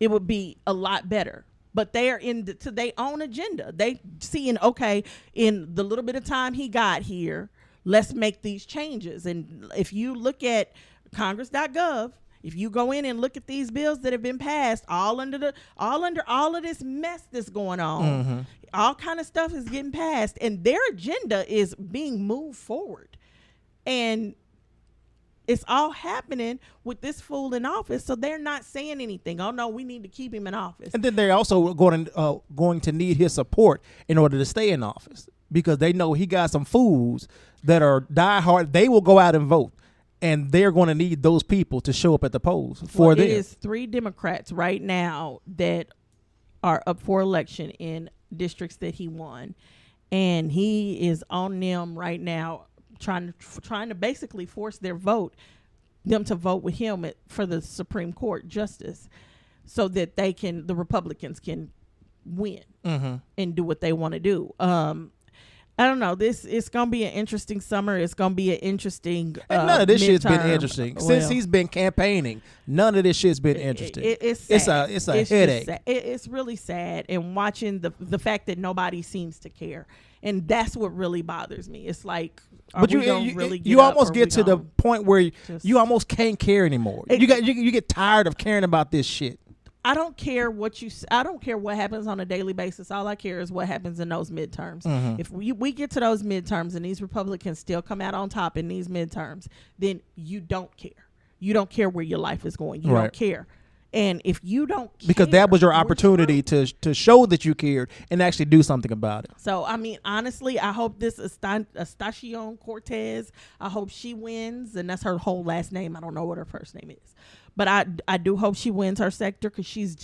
it would be a lot better. But they are to their own agenda. They seeing, okay, in the little bit of time he got here, let's make these changes. And if you look at Congress.gov, if you go in and look at these bills that have been passed, all under all of this mess that's going on, all kind of stuff is getting passed, and their agenda is being moved forward, and it's all happening with this fool in office. So they're not saying anything. Oh no, we need to keep him in office. And then they're also going to need his support in order to stay in office, because they know he got some fools that are diehard. They will go out and vote. And they're going to need those people to show up at the polls for them. It is 3 Democrats right now that are up for election in districts that he won, and he is on them right now, trying to basically force them to vote with him for the Supreme Court justice, so that the Republicans can win and do what they want to do. I don't know. It's gonna be an interesting summer. It's gonna be an interesting. And none of this shit's been interesting since he's been campaigning. None of this shit's been interesting. It's sad. It's a headache. It's really sad, and watching the fact that nobody seems to care, and that's what really bothers me. It's like, you almost get to the point where you almost can't care anymore. You get tired of caring about this shit. I don't care I don't care what happens on a daily basis. All I care is what happens in those midterms. If we get to those midterms and these Republicans still come out on top in these midterms, then you don't care. You don't care where your life is going. You don't care. And if you don't care, because that was your opportunity to show that you cared and actually do something about it. So, I mean, honestly, I hope this Estacion Cortez, I hope she wins. And that's her whole last name. I don't know what her first name is. But I do hope she wins her sector, because she's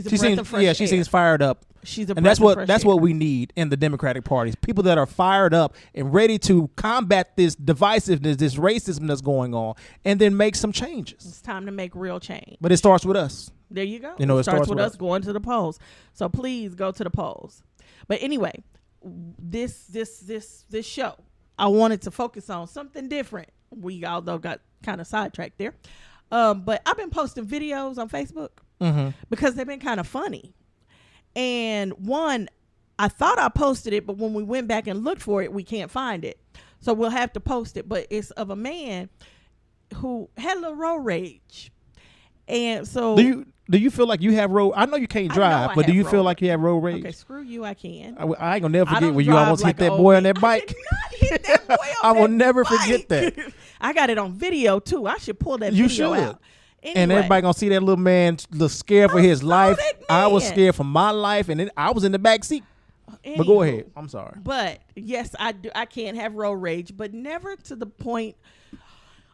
a breath of fresh air. She seems fired up. And that's what we need in the Democratic Party. People that are fired up and ready to combat this divisiveness, this racism that's going on, and then make some changes. It's time to make real change. But it starts with us. There you go. It starts with us going to the polls. So please go to the polls. But anyway, this show, I wanted to focus on something different. We although got kind of sidetracked there. But I've been posting videos on Facebook because they've been kind of funny. And one, I thought I posted it, but when we went back and looked for it, we can't find it. So we'll have to post it. But it's of a man who had a little road rage. And so... Do you feel like you have road... I know you can't drive, but do you feel like you have road rage? Okay, screw you, I can. I ain't going to never forget when you almost hit that boy on that bike. I did not hit that boy on that I will never forget that. I got it on video, too. I should pull that video out. Anyway, and everybody going to see that little man look scared for his life. I was scared for my life, and then I was in the back seat. Anywho, but go ahead. I'm sorry. But, yes, I do. I can't have road rage, but never to the point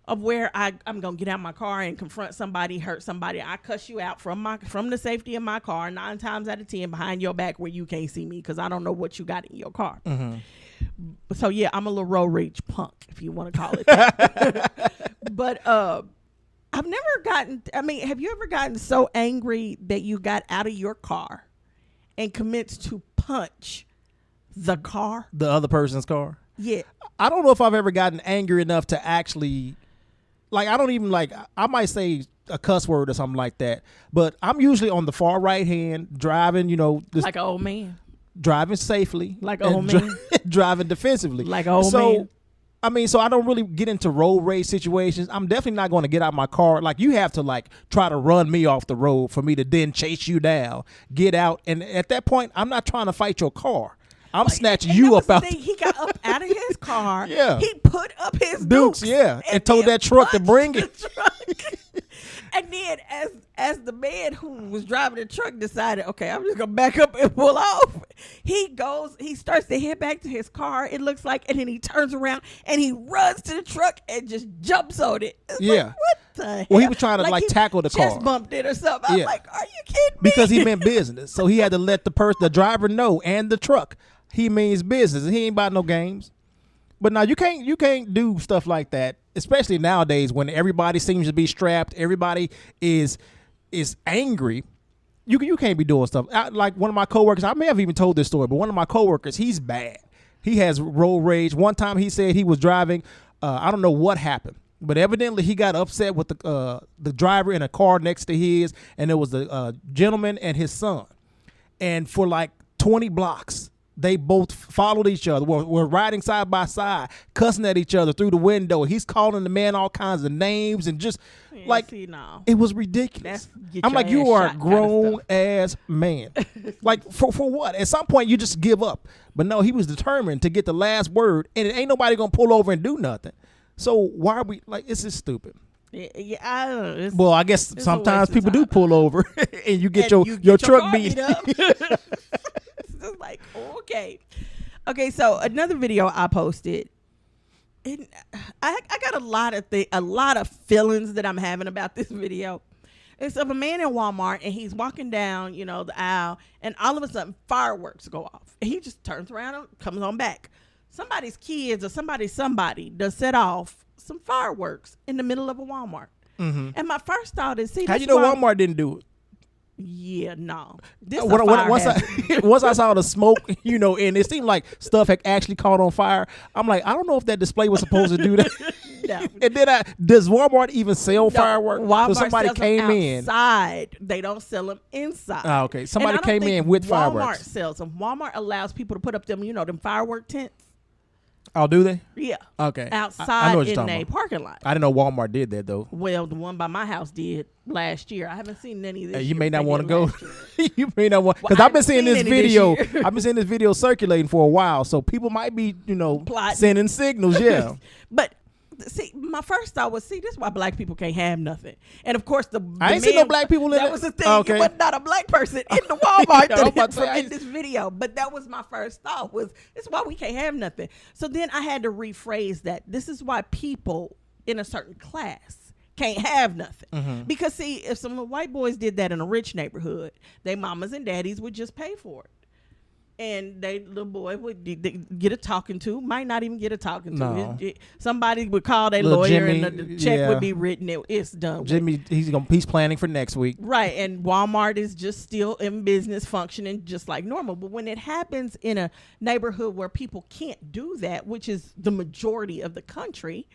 of where I'm gonna get out my car and confront somebody, hurt somebody. I cuss you out from the safety of my car 9 times out of 10 behind your back where you can't see me, because I don't know what you got in your car. So yeah, I'm a little road rage punk, if you want to call it that. But I've never gotten. I mean, have you ever gotten so angry that you got out of your car and commits to punch the car, the other person's car? Yeah. I don't know if I've ever gotten angry enough to actually. Like, I don't even I might say a cuss word or something like that, but I'm usually on the far right hand driving, like an old man. Driving safely. Like an old man. Driving defensively. Like an old man. I mean, so I don't really get into road rage situations. I'm definitely not going to get out my car. Like, you have to try to run me off the road for me to then chase you down, get out. And at that point, I'm not trying to fight your car. I'm snatching you up out. He got up out of his car. Yeah. He put up his dukes. And told that truck to bring it. And then as the man who was driving the truck decided, okay, I'm just gonna back up and pull off. He starts to head back to his car, it looks like, and then he turns around and he runs to the truck and just jumps on it. It's Yeah. like, what the hell? Well, he was trying to tackle the car. Chest bumped it or something. I'm Yeah. like, are you kidding me? Because he meant business. So he had to let the driver know, and the truck, he means business, and he ain't about no games. But now you can't do stuff like that, especially nowadays when everybody seems to be strapped. Everybody is angry. You can't be doing stuff. Like one of my coworkers, I may have even told this story, but one of my coworkers, he's bad. He has road rage. One time he said he was driving. I don't know what happened, but evidently he got upset with the driver in a car next to his, and it was the gentleman and his son. And for like 20 blocks, they both followed each other. Were riding side by side, cussing at each other through the window. He's calling the man all kinds of names and just it was ridiculous. I'm like, you are a grown ass man. Like for what? At some point you just give up. But no, he was determined to get the last word, and it ain't nobody gonna pull over and do nothing. So why are we like? It's just stupid. Yeah, I don't know. Well, I guess sometimes people do pull over, and you get your truck beat up. It's like, okay. So another video I posted, and I got a lot of feelings that I'm having about this video. It's of a man in Walmart, and he's walking down, the aisle, and all of a sudden fireworks go off, and he just turns around and comes on back. Somebody's kids or somebody does set off some fireworks in the middle of a Walmart. Mm-hmm. And my first thought is, how you know Walmart didn't do it? Yeah, no. Once I saw the smoke, and it seemed like stuff had actually caught on fire. I'm like, I don't know if that display was supposed to do that. No. And then does Walmart even sell fireworks? Walmart so somebody sells came them in outside. They don't sell them inside. Oh, okay. Somebody came in with Walmart fireworks. Walmart sells them. Walmart allows people to put up them, them firework tents. Oh, do they? Yeah. Okay. Outside in a parking lot. I didn't know Walmart did that though. Well, the one by my house did last year. I haven't seen any of this. You may not want to go. You may not want, because I've been seeing this video. I've been seeing this video circulating for a while, so people might be, sending signals. Yeah. But see, my first thought was, this is why black people can't have nothing. And of course, I ain't seen no black people in that. Was the thing. Okay. It was not a black person in the Walmart in this video. But that was my first thought, was this is why we can't have nothing. So then I had to rephrase that. This is why people in a certain class can't have nothing. Mm-hmm. Because see, if some white boys did that in a rich neighborhood, their mamas and daddies would just pay for it. And they little boy would get a talking to, might not even get a talking to. No. Somebody would call their lawyer, Jimmy, and the check would be written. It's done. Jimmy, he's planning for next week. Right, and Walmart is just still in business, functioning just like normal. But when it happens in a neighborhood where people can't do that, which is the majority of the country,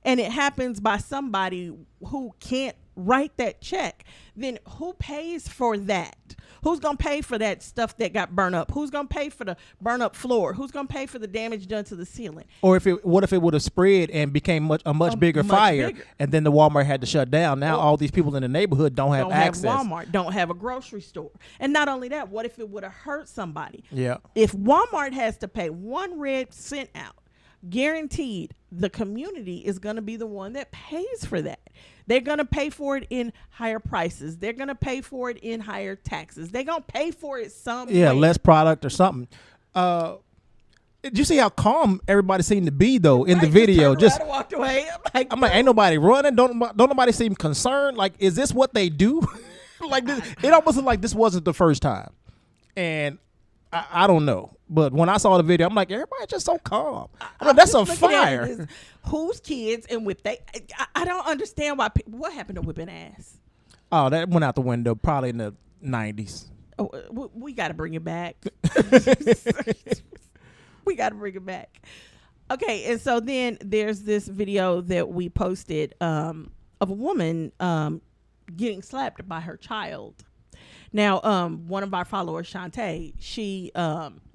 and it happens by somebody who can't write that check, then who pays for that? Who's going to pay for that stuff that got burned up? Who's going to pay for the burn up floor? Who's going to pay for the damage done to the ceiling? Or what if it would have spread and became a much bigger fire, and then the Walmart had to shut down? Now all these people in the neighborhood don't have access. Walmart, don't have a grocery store. And not only that, what if it would have hurt somebody? Yeah. If Walmart has to pay 1 red cent out, guaranteed the community is going to be the one that pays for that. They're going to pay for it in higher prices. They're going to pay for it in higher taxes. They're going to pay for it some way. Less product or something. Did you see how calm everybody seemed to be though in the video? Just walked away. I'm like, ain't nobody running. Don't nobody seem concerned. Like, is this what they do? Like this, it almost looked like this wasn't the first time. And I don't know, but when I saw the video, I'm like, everybody's just so calm. That's a fire. Whose kids and whip they? I don't understand why. What happened to whipping ass? Oh, that went out the window probably in the 90s. Oh, we got to bring it back. We got to bring it back. Okay, and so then there's this video that we posted of a woman getting slapped by her child. Now, one of our followers, Shantae, she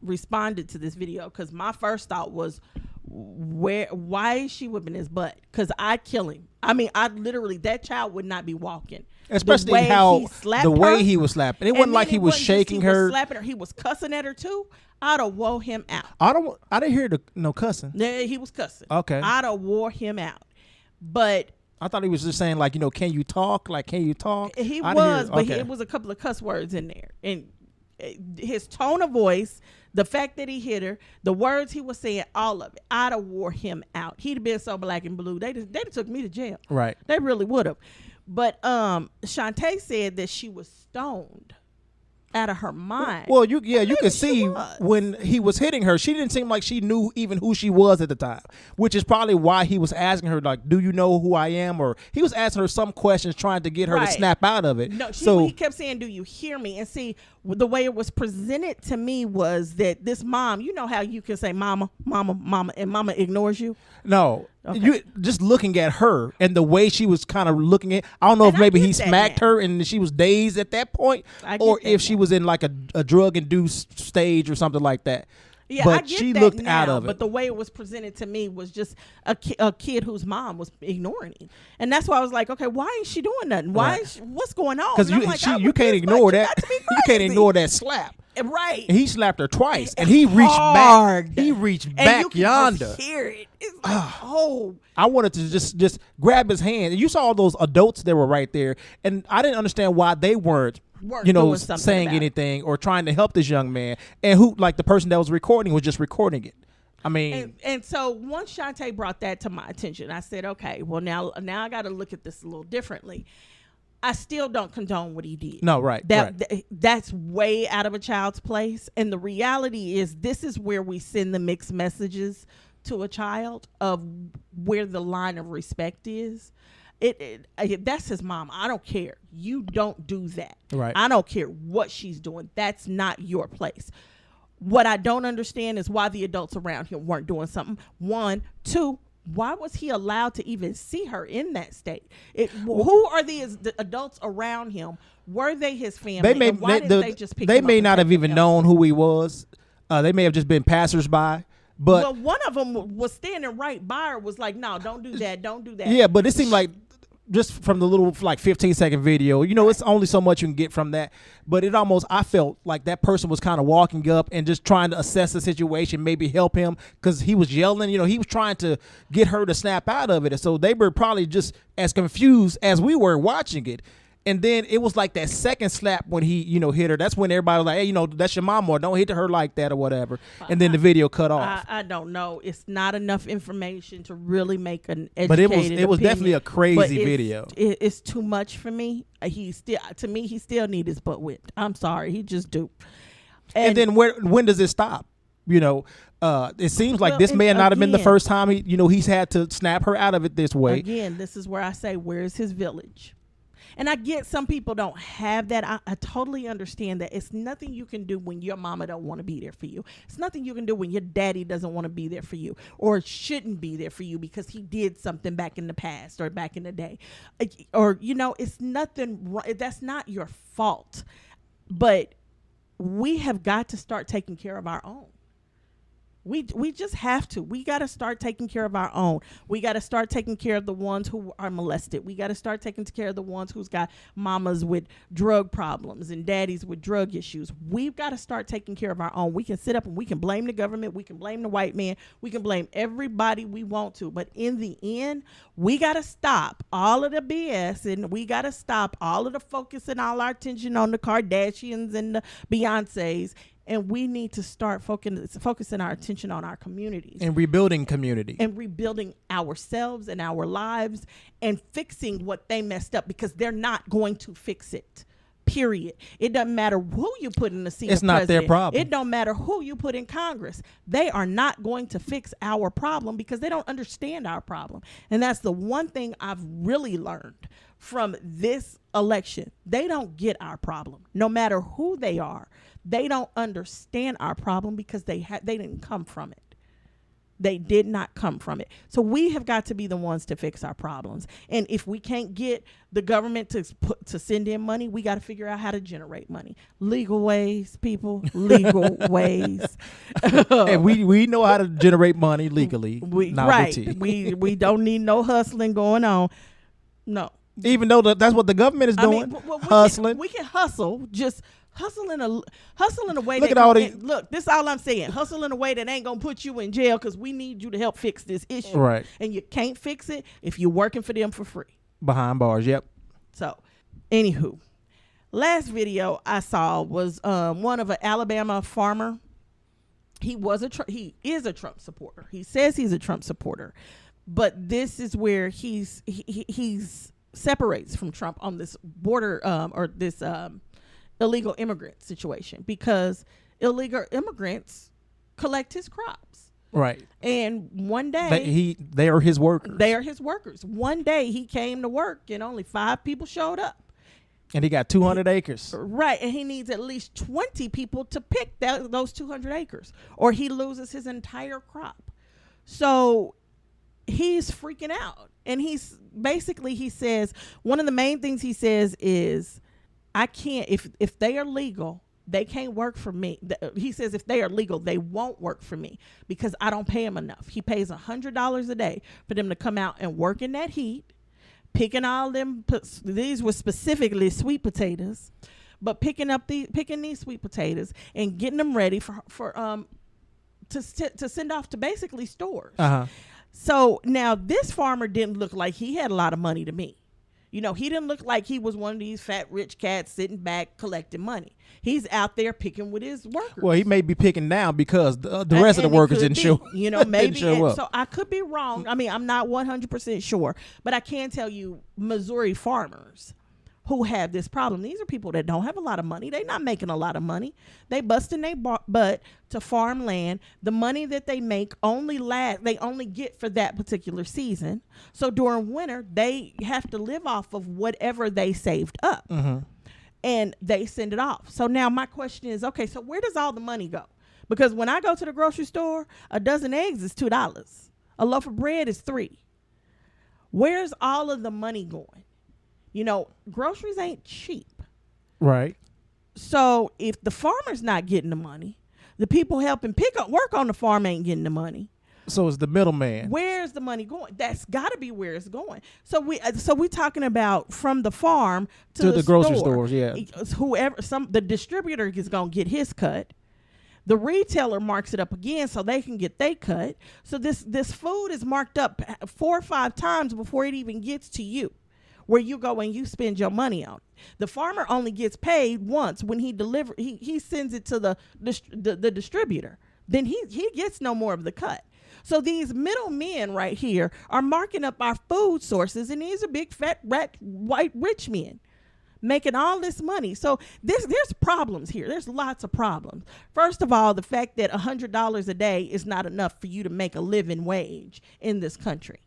responded to this video because my first thought was, why is she whipping his butt? Because I'd kill him. I mean, that child would not be walking. Especially the way he was slapping. It wasn't like he was shaking her. Slapping her. He was cussing at her too. I'd have wore him out. I didn't hear no cussing. Yeah, he was cussing. Okay. I'd have wore him out. But I thought he was just saying, like, can you talk? Like, can you talk? He I was, didn't but hear, it was a couple of cuss words in there. And his tone of voice, the fact that he hit her, the words he was saying, all of it, I'd have wore him out. He'd have been so black and blue. They'd have took me to jail. Right. They really would have. But Shantae said that she was stoned out of her mind. Well, you could see was. when he was hitting her, she didn't seem like she knew even who she was at the time, which is probably why he was asking her, like, do you know who I am? Or he was asking her some questions trying to get her to snap out of it. No, so he kept saying, do you hear me? And see, the way it was presented to me was that this mom, you know how you can say mama, mama, mama, and mama ignores you? No. Okay. You just looking at her and the way she was kind of looking at, I don't know if maybe he smacked her and she was dazed at that point, or if she was in like a drug induced stage or something like that. Yeah, but I get she that looked now, out of it. But the way it was presented to me was just a kid whose mom was ignoring him, and that's why I was like, okay, why ain't she doing nothing? Why? Is what's going on? Because you can't ignore that. You can't ignore that slap. Right. And he slapped her twice, and he reached back. He reached back you yonder. Just hear it. It's like, oh. I wanted to just grab his hand. And you saw all those adults that were right there, and I didn't understand why they weren't saying anything or trying to help this young man. And who, like the person that was recording, was just recording it. I mean, and so once Shantae brought that to my attention, I said, okay, well now I got to look at this a little differently. I still don't condone what he did. No, right. That's way out of a child's place. And the reality is, this is where we send the mixed messages to a child of where the line of respect is. That's his mom. I don't care. You don't do that. Right. I don't care what she's doing. That's not your place. What I don't understand is why the adults around him weren't doing something. 1, 2. Why was he allowed to even see her in that state? Who are the adults around him? Were they his family? They may not have even known who he was. They may have just been passersby. But one of them was standing right by her, was like, no, don't do that. Don't do that. Yeah, but it seemed like, just from the little 15-second video, it's only so much you can get from that. But I felt like that person was kind of walking up and just trying to assess the situation, maybe help him, because he was yelling. He was trying to get her to snap out of it. And so they were probably just as confused as we were watching it. And then it was like that second slap when he, hit her. That's when everybody was like, hey, that's your mom, or don't hit her like that or whatever. And then the video cut off. I don't know. It's not enough information to really make an educated But it was definitely a crazy video. It's too much for me. He still need his butt whipped. I'm sorry. He just do. And then when does it stop? It seems like this may not have been the first time he's had to snap her out of it this way. Again, this is where I say, where's his village? And I get some people don't have that. I totally understand that. It's nothing you can do when your mama don't want to be there for you. It's nothing you can do when your daddy doesn't want to be there for you, or shouldn't be there for you because he did something back in the past or back in the day. Or, it's nothing. That's not your fault. But we have got to start taking care of our own. We just have to. We got to start taking care of our own. We got to start taking care of the ones who are molested. We got to start taking care of the ones who's got mamas with drug problems and daddies with drug issues. We've got to start taking care of our own. We can sit up and we can blame the government. We can blame the white man. We can blame everybody we want to. But in the end, we got to stop all of the BS, and we got to stop all of the focusing all our attention on the Kardashians and the Beyoncés. And we need to start focusing our attention on our communities. And rebuilding community. And rebuilding ourselves and our lives and fixing what they messed up, because they're not going to fix it. Period. It doesn't matter who you put in the seat. It's not their problem. It don't matter who you put in Congress. They are not going to fix our problem because they don't understand our problem. And that's the one thing I've really learned from this election. They don't get our problem, no matter who they are. They don't understand our problem because they didn't come from it. They did not come from it. So we have got to be the ones to fix our problems. And if we can't get the government to send in money, we got to figure out how to generate money. Legal ways, people, legal ways. And we know how to generate money legally. Right. We don't need no hustling going on. No. Even though that's what the government is doing, hustling. We can hustle, just hustle in a way. Look that at all look, this is all I'm saying. Hustle in a way that ain't gonna put you in jail because we need you to help fix this issue. Right. And you can't fix it if you're working for them for free. Behind bars. Yep. So, anywho, last video I saw was one of an Alabama farmer. He is a Trump supporter. He says he's a Trump supporter, but this is where he's separates from Trump on this border or this illegal immigrant situation, because illegal immigrants collect his crops. Right. And one day they are his workers. They are his workers. One day he came to work and only 5 people showed up. And he got 200 acres. Right. And he needs at least 20 people to pick those 200 acres, or he loses his entire crop. So he's freaking out. And he says, one of the main things he says is, I can't, if they are legal, they can't work for me. He says if they are legal, they won't work for me because I don't pay them enough. He pays $100 a day for them to come out and work in that heat, picking all them. These were specifically sweet potatoes, but picking these sweet potatoes and getting them ready to send off to basically stores. Uh-huh. So now this farmer didn't look like he had a lot of money to me. You know, he didn't look like he was one of these fat rich cats sitting back collecting money. He's out there picking with his workers. Well, he may be picking now because the rest of the workers didn't show. You know, maybe. Show up. So I could be wrong. I mean, I'm not 100% sure, but I can tell you, Missouri farmers who have this problem, these are people that don't have a lot of money. They're not making a lot of money. They busting their butt to farm land. The money that they make they only get for that particular season. So during winter, they have to live off of whatever they saved up. Mm-hmm. And they send it off. So now my question is, okay, so where does all the money go? Because when I go to the grocery store, a dozen eggs is $2. A loaf of bread is $3. Where's all of the money going? You know, groceries ain't cheap. Right. So if the farmer's not getting the money, the people helping work on the farm ain't getting the money. So it's the middleman. Where's the money going? That's got to be where it's going. So we talking about from the farm to the grocery stores. Yeah. The distributor is gonna get his cut. The retailer marks it up again so they can get their cut. So this food is marked up 4 or 5 times before it even gets to you, where you go and you spend your money on. The farmer only gets paid once when he sends it to the distributor. Then he gets no more of the cut. So these middlemen right here are marking up our food sources, and these are big fat rat white rich men making all this money. So there's problems here. There's lots of problems. First of all, the fact that $100 a day is not enough for you to make a living wage in this country.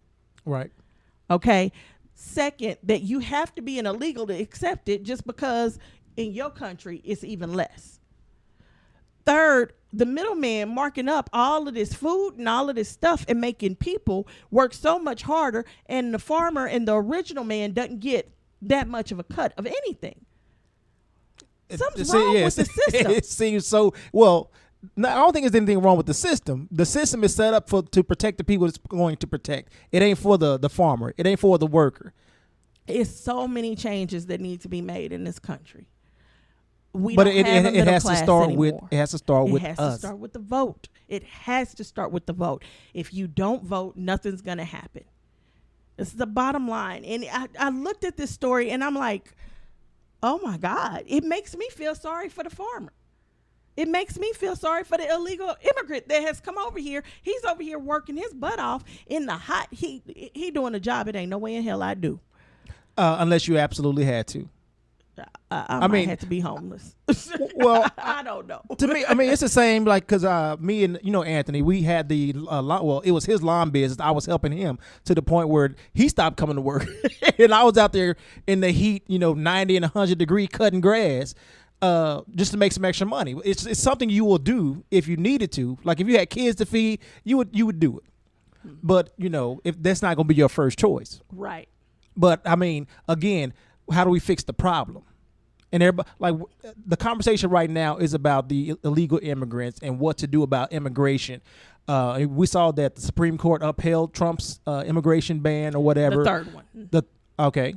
Right. Okay. Second, that you have to be an illegal to accept it just because in your country it's even less. Third, the middleman marking up all of this food and all of this stuff and making people work so much harder, and the farmer and the original man doesn't get that much of a cut of anything. Something's wrong with the system. It seems so. Well, no, I don't think there's anything wrong with the system. The system is set up to protect the people it's going to protect. It ain't for the farmer. It ain't for the worker. It's so many changes that need to be made in this country. It has to start with us. It has to start with the vote. It has to start with the vote. If you don't vote, nothing's going to happen. It's the bottom line. And I looked at this story and I'm like, oh my God, it makes me feel sorry for the farmer. It makes me feel sorry for the illegal immigrant that has come over here. He's over here working his butt off in the hot heat. He doing a job it ain't no way in hell I do. Unless you absolutely had to. I might have to be homeless. Well, I don't know. To me, I mean, it's the same. Like, cause me and Anthony, we had the it was his lawn business. I was helping him to the point where he stopped coming to work, and I was out there in the heat, 90 and 100-degree cutting grass, just to make some extra money. It's something you will do if you needed to. Like if you had kids to feed, you would do it. But if that's not going to be your first choice, right? But I mean, again, how do we fix the problem? And everybody, like the conversation right now is about the illegal immigrants and what to do about immigration. We saw that the Supreme Court upheld Trump's immigration ban or whatever. The third one.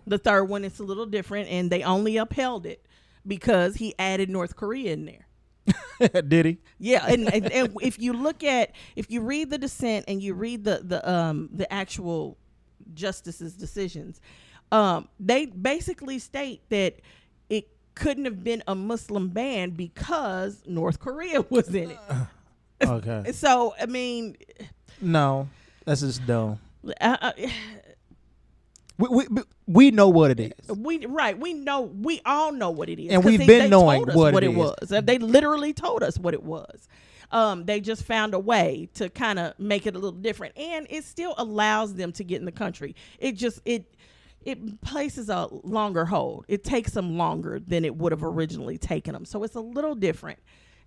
The third one is a little different, and they only upheld it because he added North Korea in there. Did he? Yeah, and if you read the dissent and you read the actual justices' decisions, they basically state that it couldn't have been a Muslim ban because North Korea was in it. Okay. So I mean, no, that's just dumb. Uh, We know what it is. We all know what it is, and we've been knowing what it was. They literally told us what it was. They just found a way to kind of make it a little different, and it still allows them to get in the country. It places a longer hold. It takes them longer than it would have originally taken them, so it's a little different.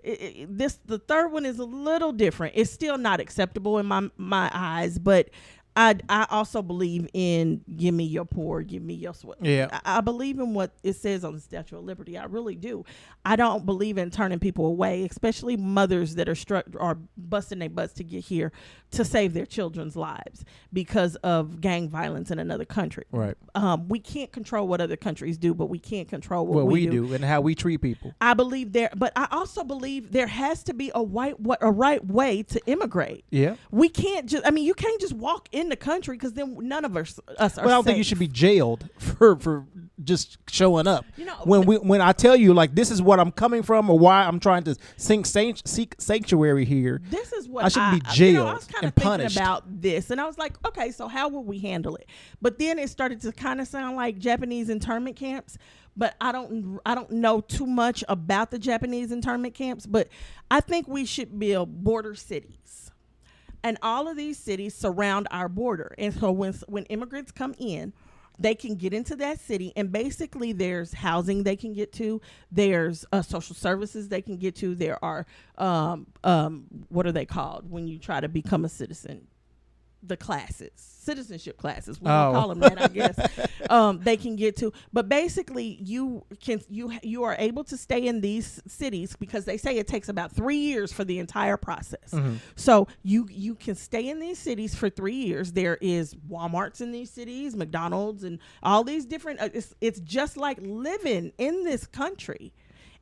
The third one is a little different. It's still not acceptable in my eyes, but I also believe in give me your poor, give me your sweat. Yeah. I believe in what it says on the Statue of Liberty. I really do. I don't believe in turning people away, especially mothers that are busting their butts to get here to save their children's lives because of gang violence in another country. Right. We can't control what other countries do, but we can't control what we do and how we treat people. I believe but I also believe there has to be a right way to immigrate. Yeah. We can't you can't just walk in the country because then none of us are I don't think you should be jailed for just showing up. You know, when I tell you like this is what I'm coming from or why I'm trying to seek sanctuary here. This is what I should be jailed I was kind of and thinking punished about this, and I was like, okay, so how will we handle it? But then it started to kind of sound like Japanese internment camps. But I don't know too much about the Japanese internment camps. But I think we should build border cities. And all of these cities surround our border. And so when immigrants come in, they can get into that city. And basically there's housing they can get to. There's social services they can get to. There are, what are they called when you try to become a citizen? The classes, citizenship classes. We don't call them that, I guess. They can get to, but basically, you are able to stay in these cities because they say it takes about 3 years for the entire process. Mm-hmm. So you can stay in these cities for 3 years. There is Walmarts in these cities, McDonald's, and all these different. It's just like living in this country.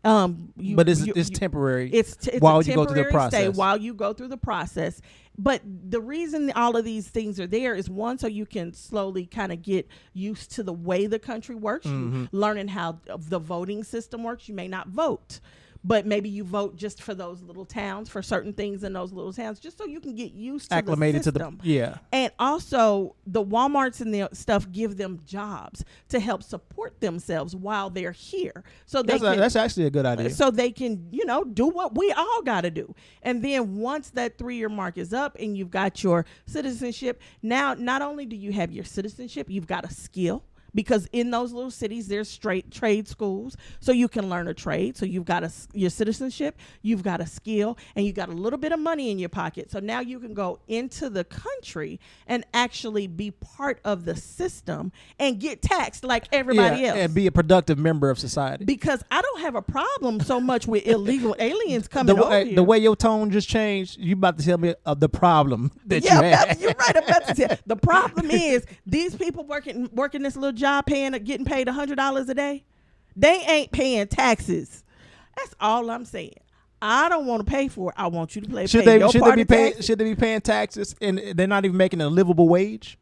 But it's temporary. It's while you go through the process. While you go through the process. But the reason all of these things are there is one, so you can slowly kind of get used to the way the country works, mm-hmm. Learning how the voting system works. You may not vote, but maybe you vote just for those little towns, for certain things in those little towns, just so you can get used to acclimated the system. To the yeah. And also the Walmarts and the stuff give them jobs to help support themselves while they're here. So that's actually a good idea. So they can, do what we all got to do. And then once that 3-year mark is up and you've got your citizenship, now not only do you have your citizenship, you've got a skill. Because in those little cities, there's straight trade schools, so you can learn a trade. So you've got your citizenship, you've got a skill, and you've got a little bit of money in your pocket. So now you can go into the country and actually be part of the system and get taxed like everybody else. And be a productive member of society. Because I don't have a problem so much with illegal aliens coming over here. The way your tone just changed, you about to tell me of the problem that you have. You're right about to tell. The problem is these people working this little job getting paid $100 a day, they ain't paying taxes. That's all I'm saying. I don't want to pay for it. I want you to pay should your part they of taxes. Should they be paying taxes and they're not even making a livable wage?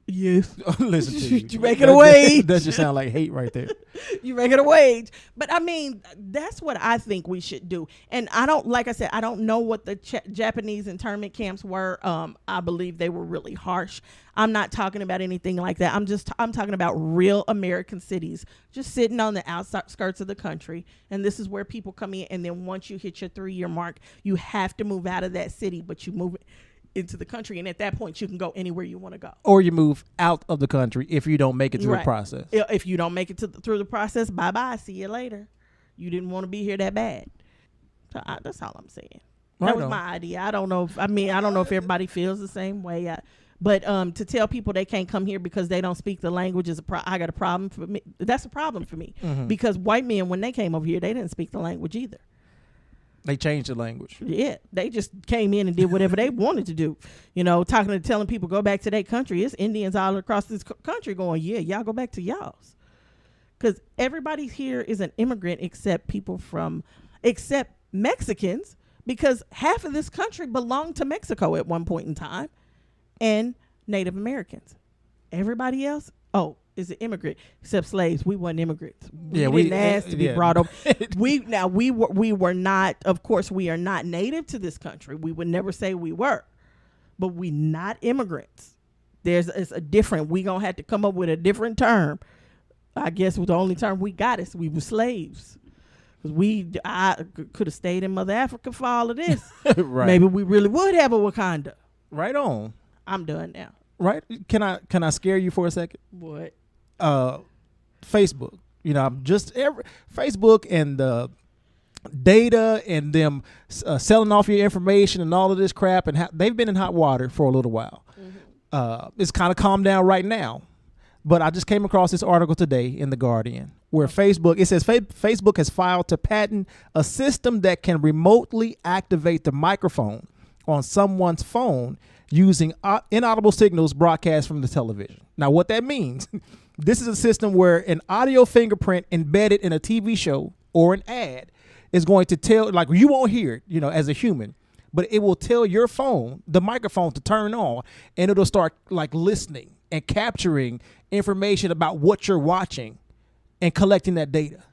Yes. Listen to you. You making a wage. That just sound like hate right there. You making a wage. But I mean, that's what I think we should do. And like I said, I don't know what the Japanese internment camps were. I believe they were really harsh. I'm not talking about anything like that. I'm talking about real American cities, just sitting on the outskirts of the country. And this is where people come in. And then once you hit your 3-year mark, you have to move out of that city, but you move into the country, and at that point you can go anywhere you want to go, or you move out of the country if you don't make it through the process. If you don't make it through the process, bye see you later. You didn't want to be here that bad. So that's all I'm saying. That was my idea. I don't know if everybody feels the same way. But to tell people they can't come here because they don't speak the language is I got a problem for me. That's a problem for me, mm-hmm. Because white men, when they came over here, they didn't speak the language either. They changed the language. Yeah, they just came in and did whatever they wanted to do. Telling people go back to their country. It's Indians all across this country going, yeah, y'all go back to y'all's. because everybody here is an immigrant except except Mexicans, because half of this country belonged to Mexico at one point in time, and Native Americans. Everybody else, is an immigrant, except slaves. We weren't immigrants. We didn't ask to be brought over. We were not. Of course, we are not native to this country. We would never say we were, but we not immigrants. It's a different. We gonna have to come up with a different term. I guess the only term we got is we were slaves. Because I could have stayed in Mother Africa for all of this. Right. Maybe we really would have a Wakanda. Right on. I'm done now. Right? Can I scare you for a second? What? Facebook. I'm just Facebook and the data and them selling off your information and all of this crap, and they've been in hot water for a little while. Mm-hmm. It's kind of calmed down right now, but I just came across this article today in The Guardian where Facebook says Facebook has filed to patent a system that can remotely activate the microphone on someone's phone using inaudible signals broadcast from the television. Now, what that means, this is a system where an audio fingerprint embedded in a TV show or an ad is going to tell, like, you won't hear it, as a human, but it will tell your phone, the microphone, to turn on, and it'll start like listening and capturing information about what you're watching and collecting that data.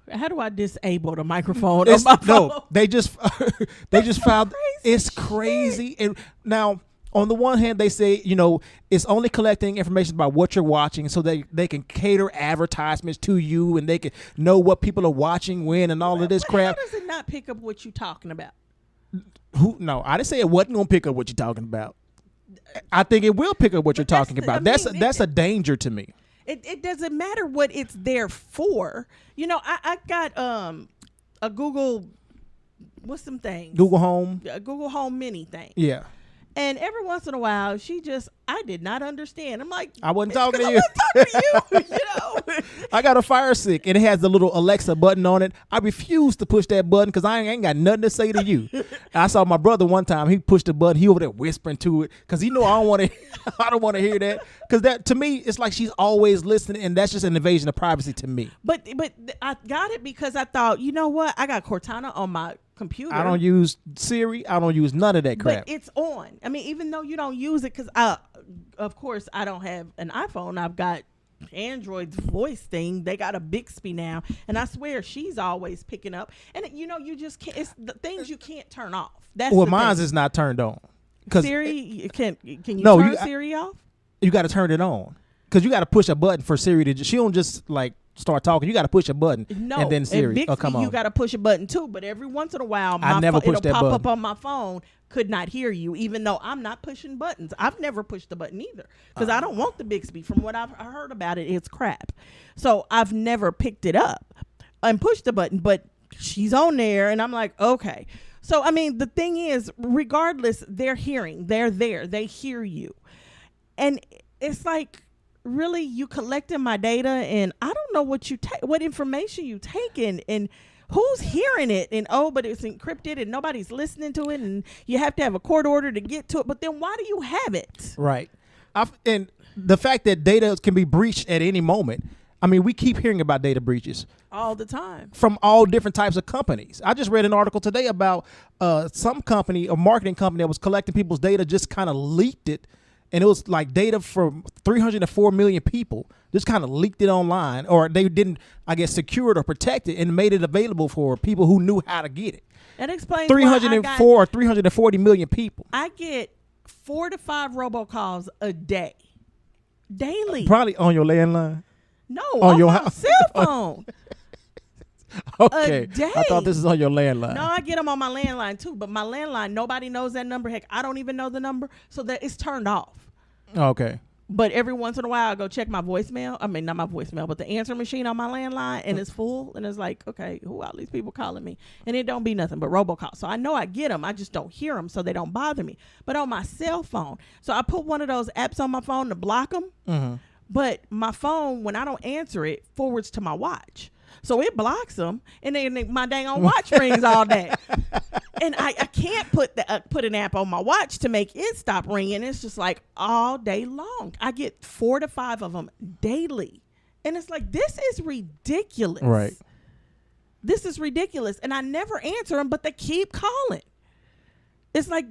How do I disable the microphone on my phone? No, they just filed. It's crazy. And now, on the one hand, they say, it's only collecting information about what you're watching so they can cater advertisements to you and they can know what people are watching when and all of this crap. How does it not pick up what you're talking about? No, I didn't say it wasn't going to pick up what you're talking about. I think it will pick up what you're talking about. That's a danger to me. It doesn't matter what it's there for. I got a Google, what's some things? Google Home. A Google Home Mini thing. Yeah. And every once in a while, I did not understand. I'm like, I wasn't talking to you. I wasn't talking to you, I got a Fire Stick, and it has the little Alexa button on it. I refuse to push that button because I ain't got nothing to say to you. I saw my brother one time. He pushed the button. He over there whispering to it because he know I don't want to hear that. Because that, to me, it's like she's always listening, and that's just an invasion of privacy to me. But I got it because I thought, you know what? I got Cortana on my computer. I don't use Siri. I don't use none of that crap. But it's on. I mean, even though you don't use it, because of course I don't have an iPhone. I've got Android's voice thing. They got a Bixby now, and I swear she's always picking up. And you just can't. It's the things you can't turn off. That's mine's is not turned on. Siri, can you turn Siri off? You got to turn it on because you got to push a button for Siri to. She don't just like start talking. You got to push a button, and then Siri. Bixby, come on. You got to push a button too. But every once in a while, it'll pop up on my phone. Could not hear you, even though I'm not pushing buttons. I've never pushed the button either because I don't want the Bixby. From what I've heard about it, it's crap. So I've never picked it up and pushed the button. But she's on there, and I'm like, okay. So I mean, the thing is, regardless, they're hearing. They're there. They hear you, and it's like, really, you collecting my data, and I don't know what what information you taking, and who's hearing it, and but it's encrypted and nobody's listening to it, and you have to have a court order to get to it. But then why do you have it? Right. And the fact that data can be breached at any moment. I mean, we keep hearing about data breaches all the time from all different types of companies. I just read an article today about some company, a marketing company that was collecting people's data, just kind of leaked it. And it was like data from 304 million people, just kind of leaked it online, or they didn't, I guess, secure it or protect it and made it available for people who knew how to get it. That explains 304 or 340 million people. I get 4 to 5 robocalls a day, daily. Probably on your landline. No, on your my cell phone. Okay, a day. I thought this is on your landline. No, I get them on my landline too, but my landline, nobody knows that number. Heck, I don't even know the number, so that it's turned off. Okay. But every once in a while, I go check my voicemail. I mean, not my voicemail, but the answer machine on my landline, and it's full, and it's like, okay, who are these people calling me? And it don't be nothing but robocall. So I know I get them, I just don't hear them, so they don't bother me. But on my cell phone, so I put one of those apps on my phone to block them. Mm-hmm. But my phone, when I don't answer it, forwards to my watch. So it blocks them, and then my dang on watch rings all day. And I can't put an app on my watch to make it stop ringing. It's just like all day long. I get 4 to 5 of them daily. And it's like, this is ridiculous. Right. This is ridiculous. And I never answer them, but they keep calling. It's like,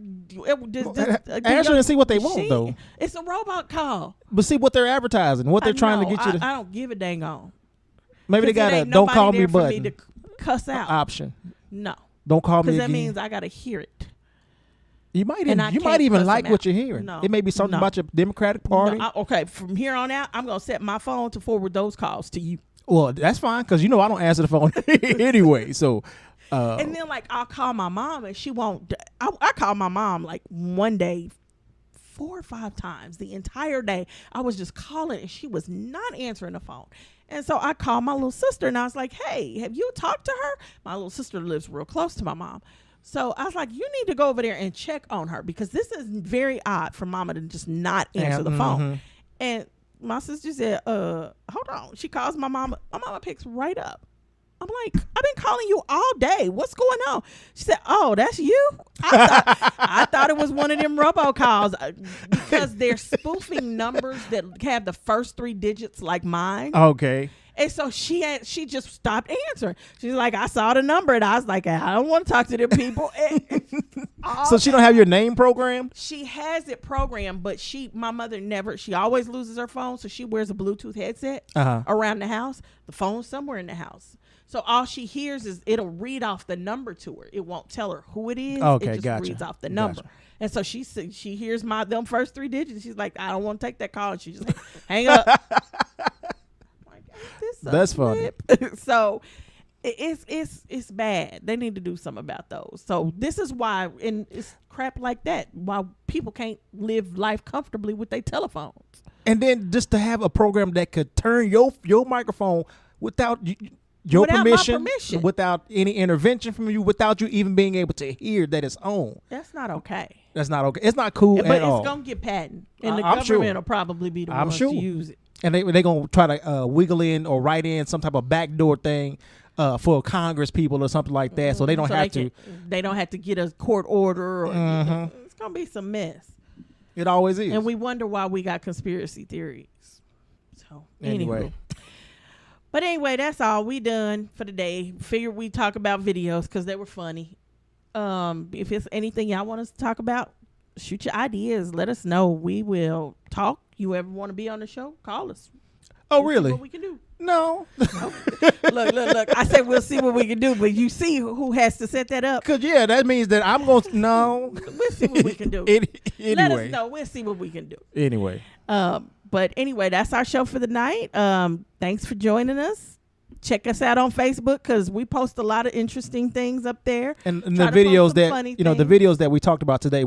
answer and see what they want, though. It's a robot call. But see what they're advertising, what they're trying to get you to. I don't give a dang on. Maybe they got a don't call me button. Me to cuss out. Option. No. Don't call me again. Because that means I got to hear it. You might even like what you're hearing. No. It may be something about your Democratic Party. No, okay, from here on out, I'm going to set my phone to forward those calls to you. Well, that's fine, because I don't answer the phone anyway. So, and then like I'll call my mom and she won't. I call my mom like one day 4 or 5 times the entire day. I was just calling and she was not answering the phone. And so I called my little sister and I was like, hey, have you talked to her? My little sister lives real close to my mom. So I was like, you need to go over there and check on her, because this is very odd for mama to just not answer the phone. And my sister said, hold on. She calls my mama. My mama picks right up. I'm like, I've been calling you all day. What's going on? She said, oh, that's you? I thought it was one of them robocalls, because they're spoofing numbers that have the first 3 digits like mine. Okay. And so she just stopped answering. She's like, I saw the number, and I was like, I don't want to talk to them people. So she don't have your name programmed? She has it programmed, but my mother she always loses her phone, so she wears a Bluetooth headset around the house. The phone's somewhere in the house. So all she hears is it'll read off the number to her. It won't tell her who it is. Okay, it just reads off the number. And so she hears them first 3 digits. She's like, I don't want to take that call. And she just like, hang up. That's funny. So it's bad. They need to do something about those. So this is why, and it's crap like that, why people can't live life comfortably with their telephones. And then just to have a program that could turn your microphone without your permission, without any intervention from you, without you even being able to hear that it's on. That's not okay. It's not cool at all. But it's gonna get patent, and the government will probably be the ones to use it. And they're going to try to wiggle in or write in some type of backdoor thing for Congress people or something like that, so they don't have to. They don't have to get a court order. It's going to be some mess. It always is. And we wonder why we got conspiracy theories. So, anyway. But anyway, that's all. We done for the day. Figured we talk about videos because they were funny. If it's anything y'all want us to talk about, shoot your ideas. Let us know. We will talk. You ever want to be on the show? Call us. Oh, really? See what we can do. No. Look. I said we'll see what we can do, but you see who has to set that up. Because, that means that I'm going to, no. We'll see what we can do. Anyway. Let us know. We'll see what we can do. Anyway. But anyway, that's our show for the night. Thanks for joining us. Check us out on Facebook, because we post a lot of interesting things up there. And the videos the videos that we talked about today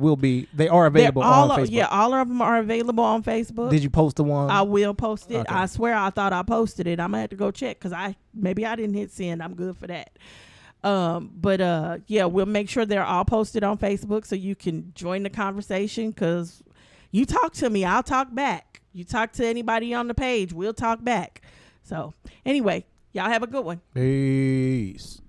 they are available on Facebook. Yeah, all of them are available on Facebook. Did you post the one? I will post it. Okay. I swear I thought I posted it. I'm gonna have to go check, because maybe I didn't hit send. I'm good for that. We'll make sure they're all posted on Facebook so you can join the conversation, because you talk to me, I'll talk back. You talk to anybody on the page, we'll talk back. So anyway, y'all have a good one. Peace.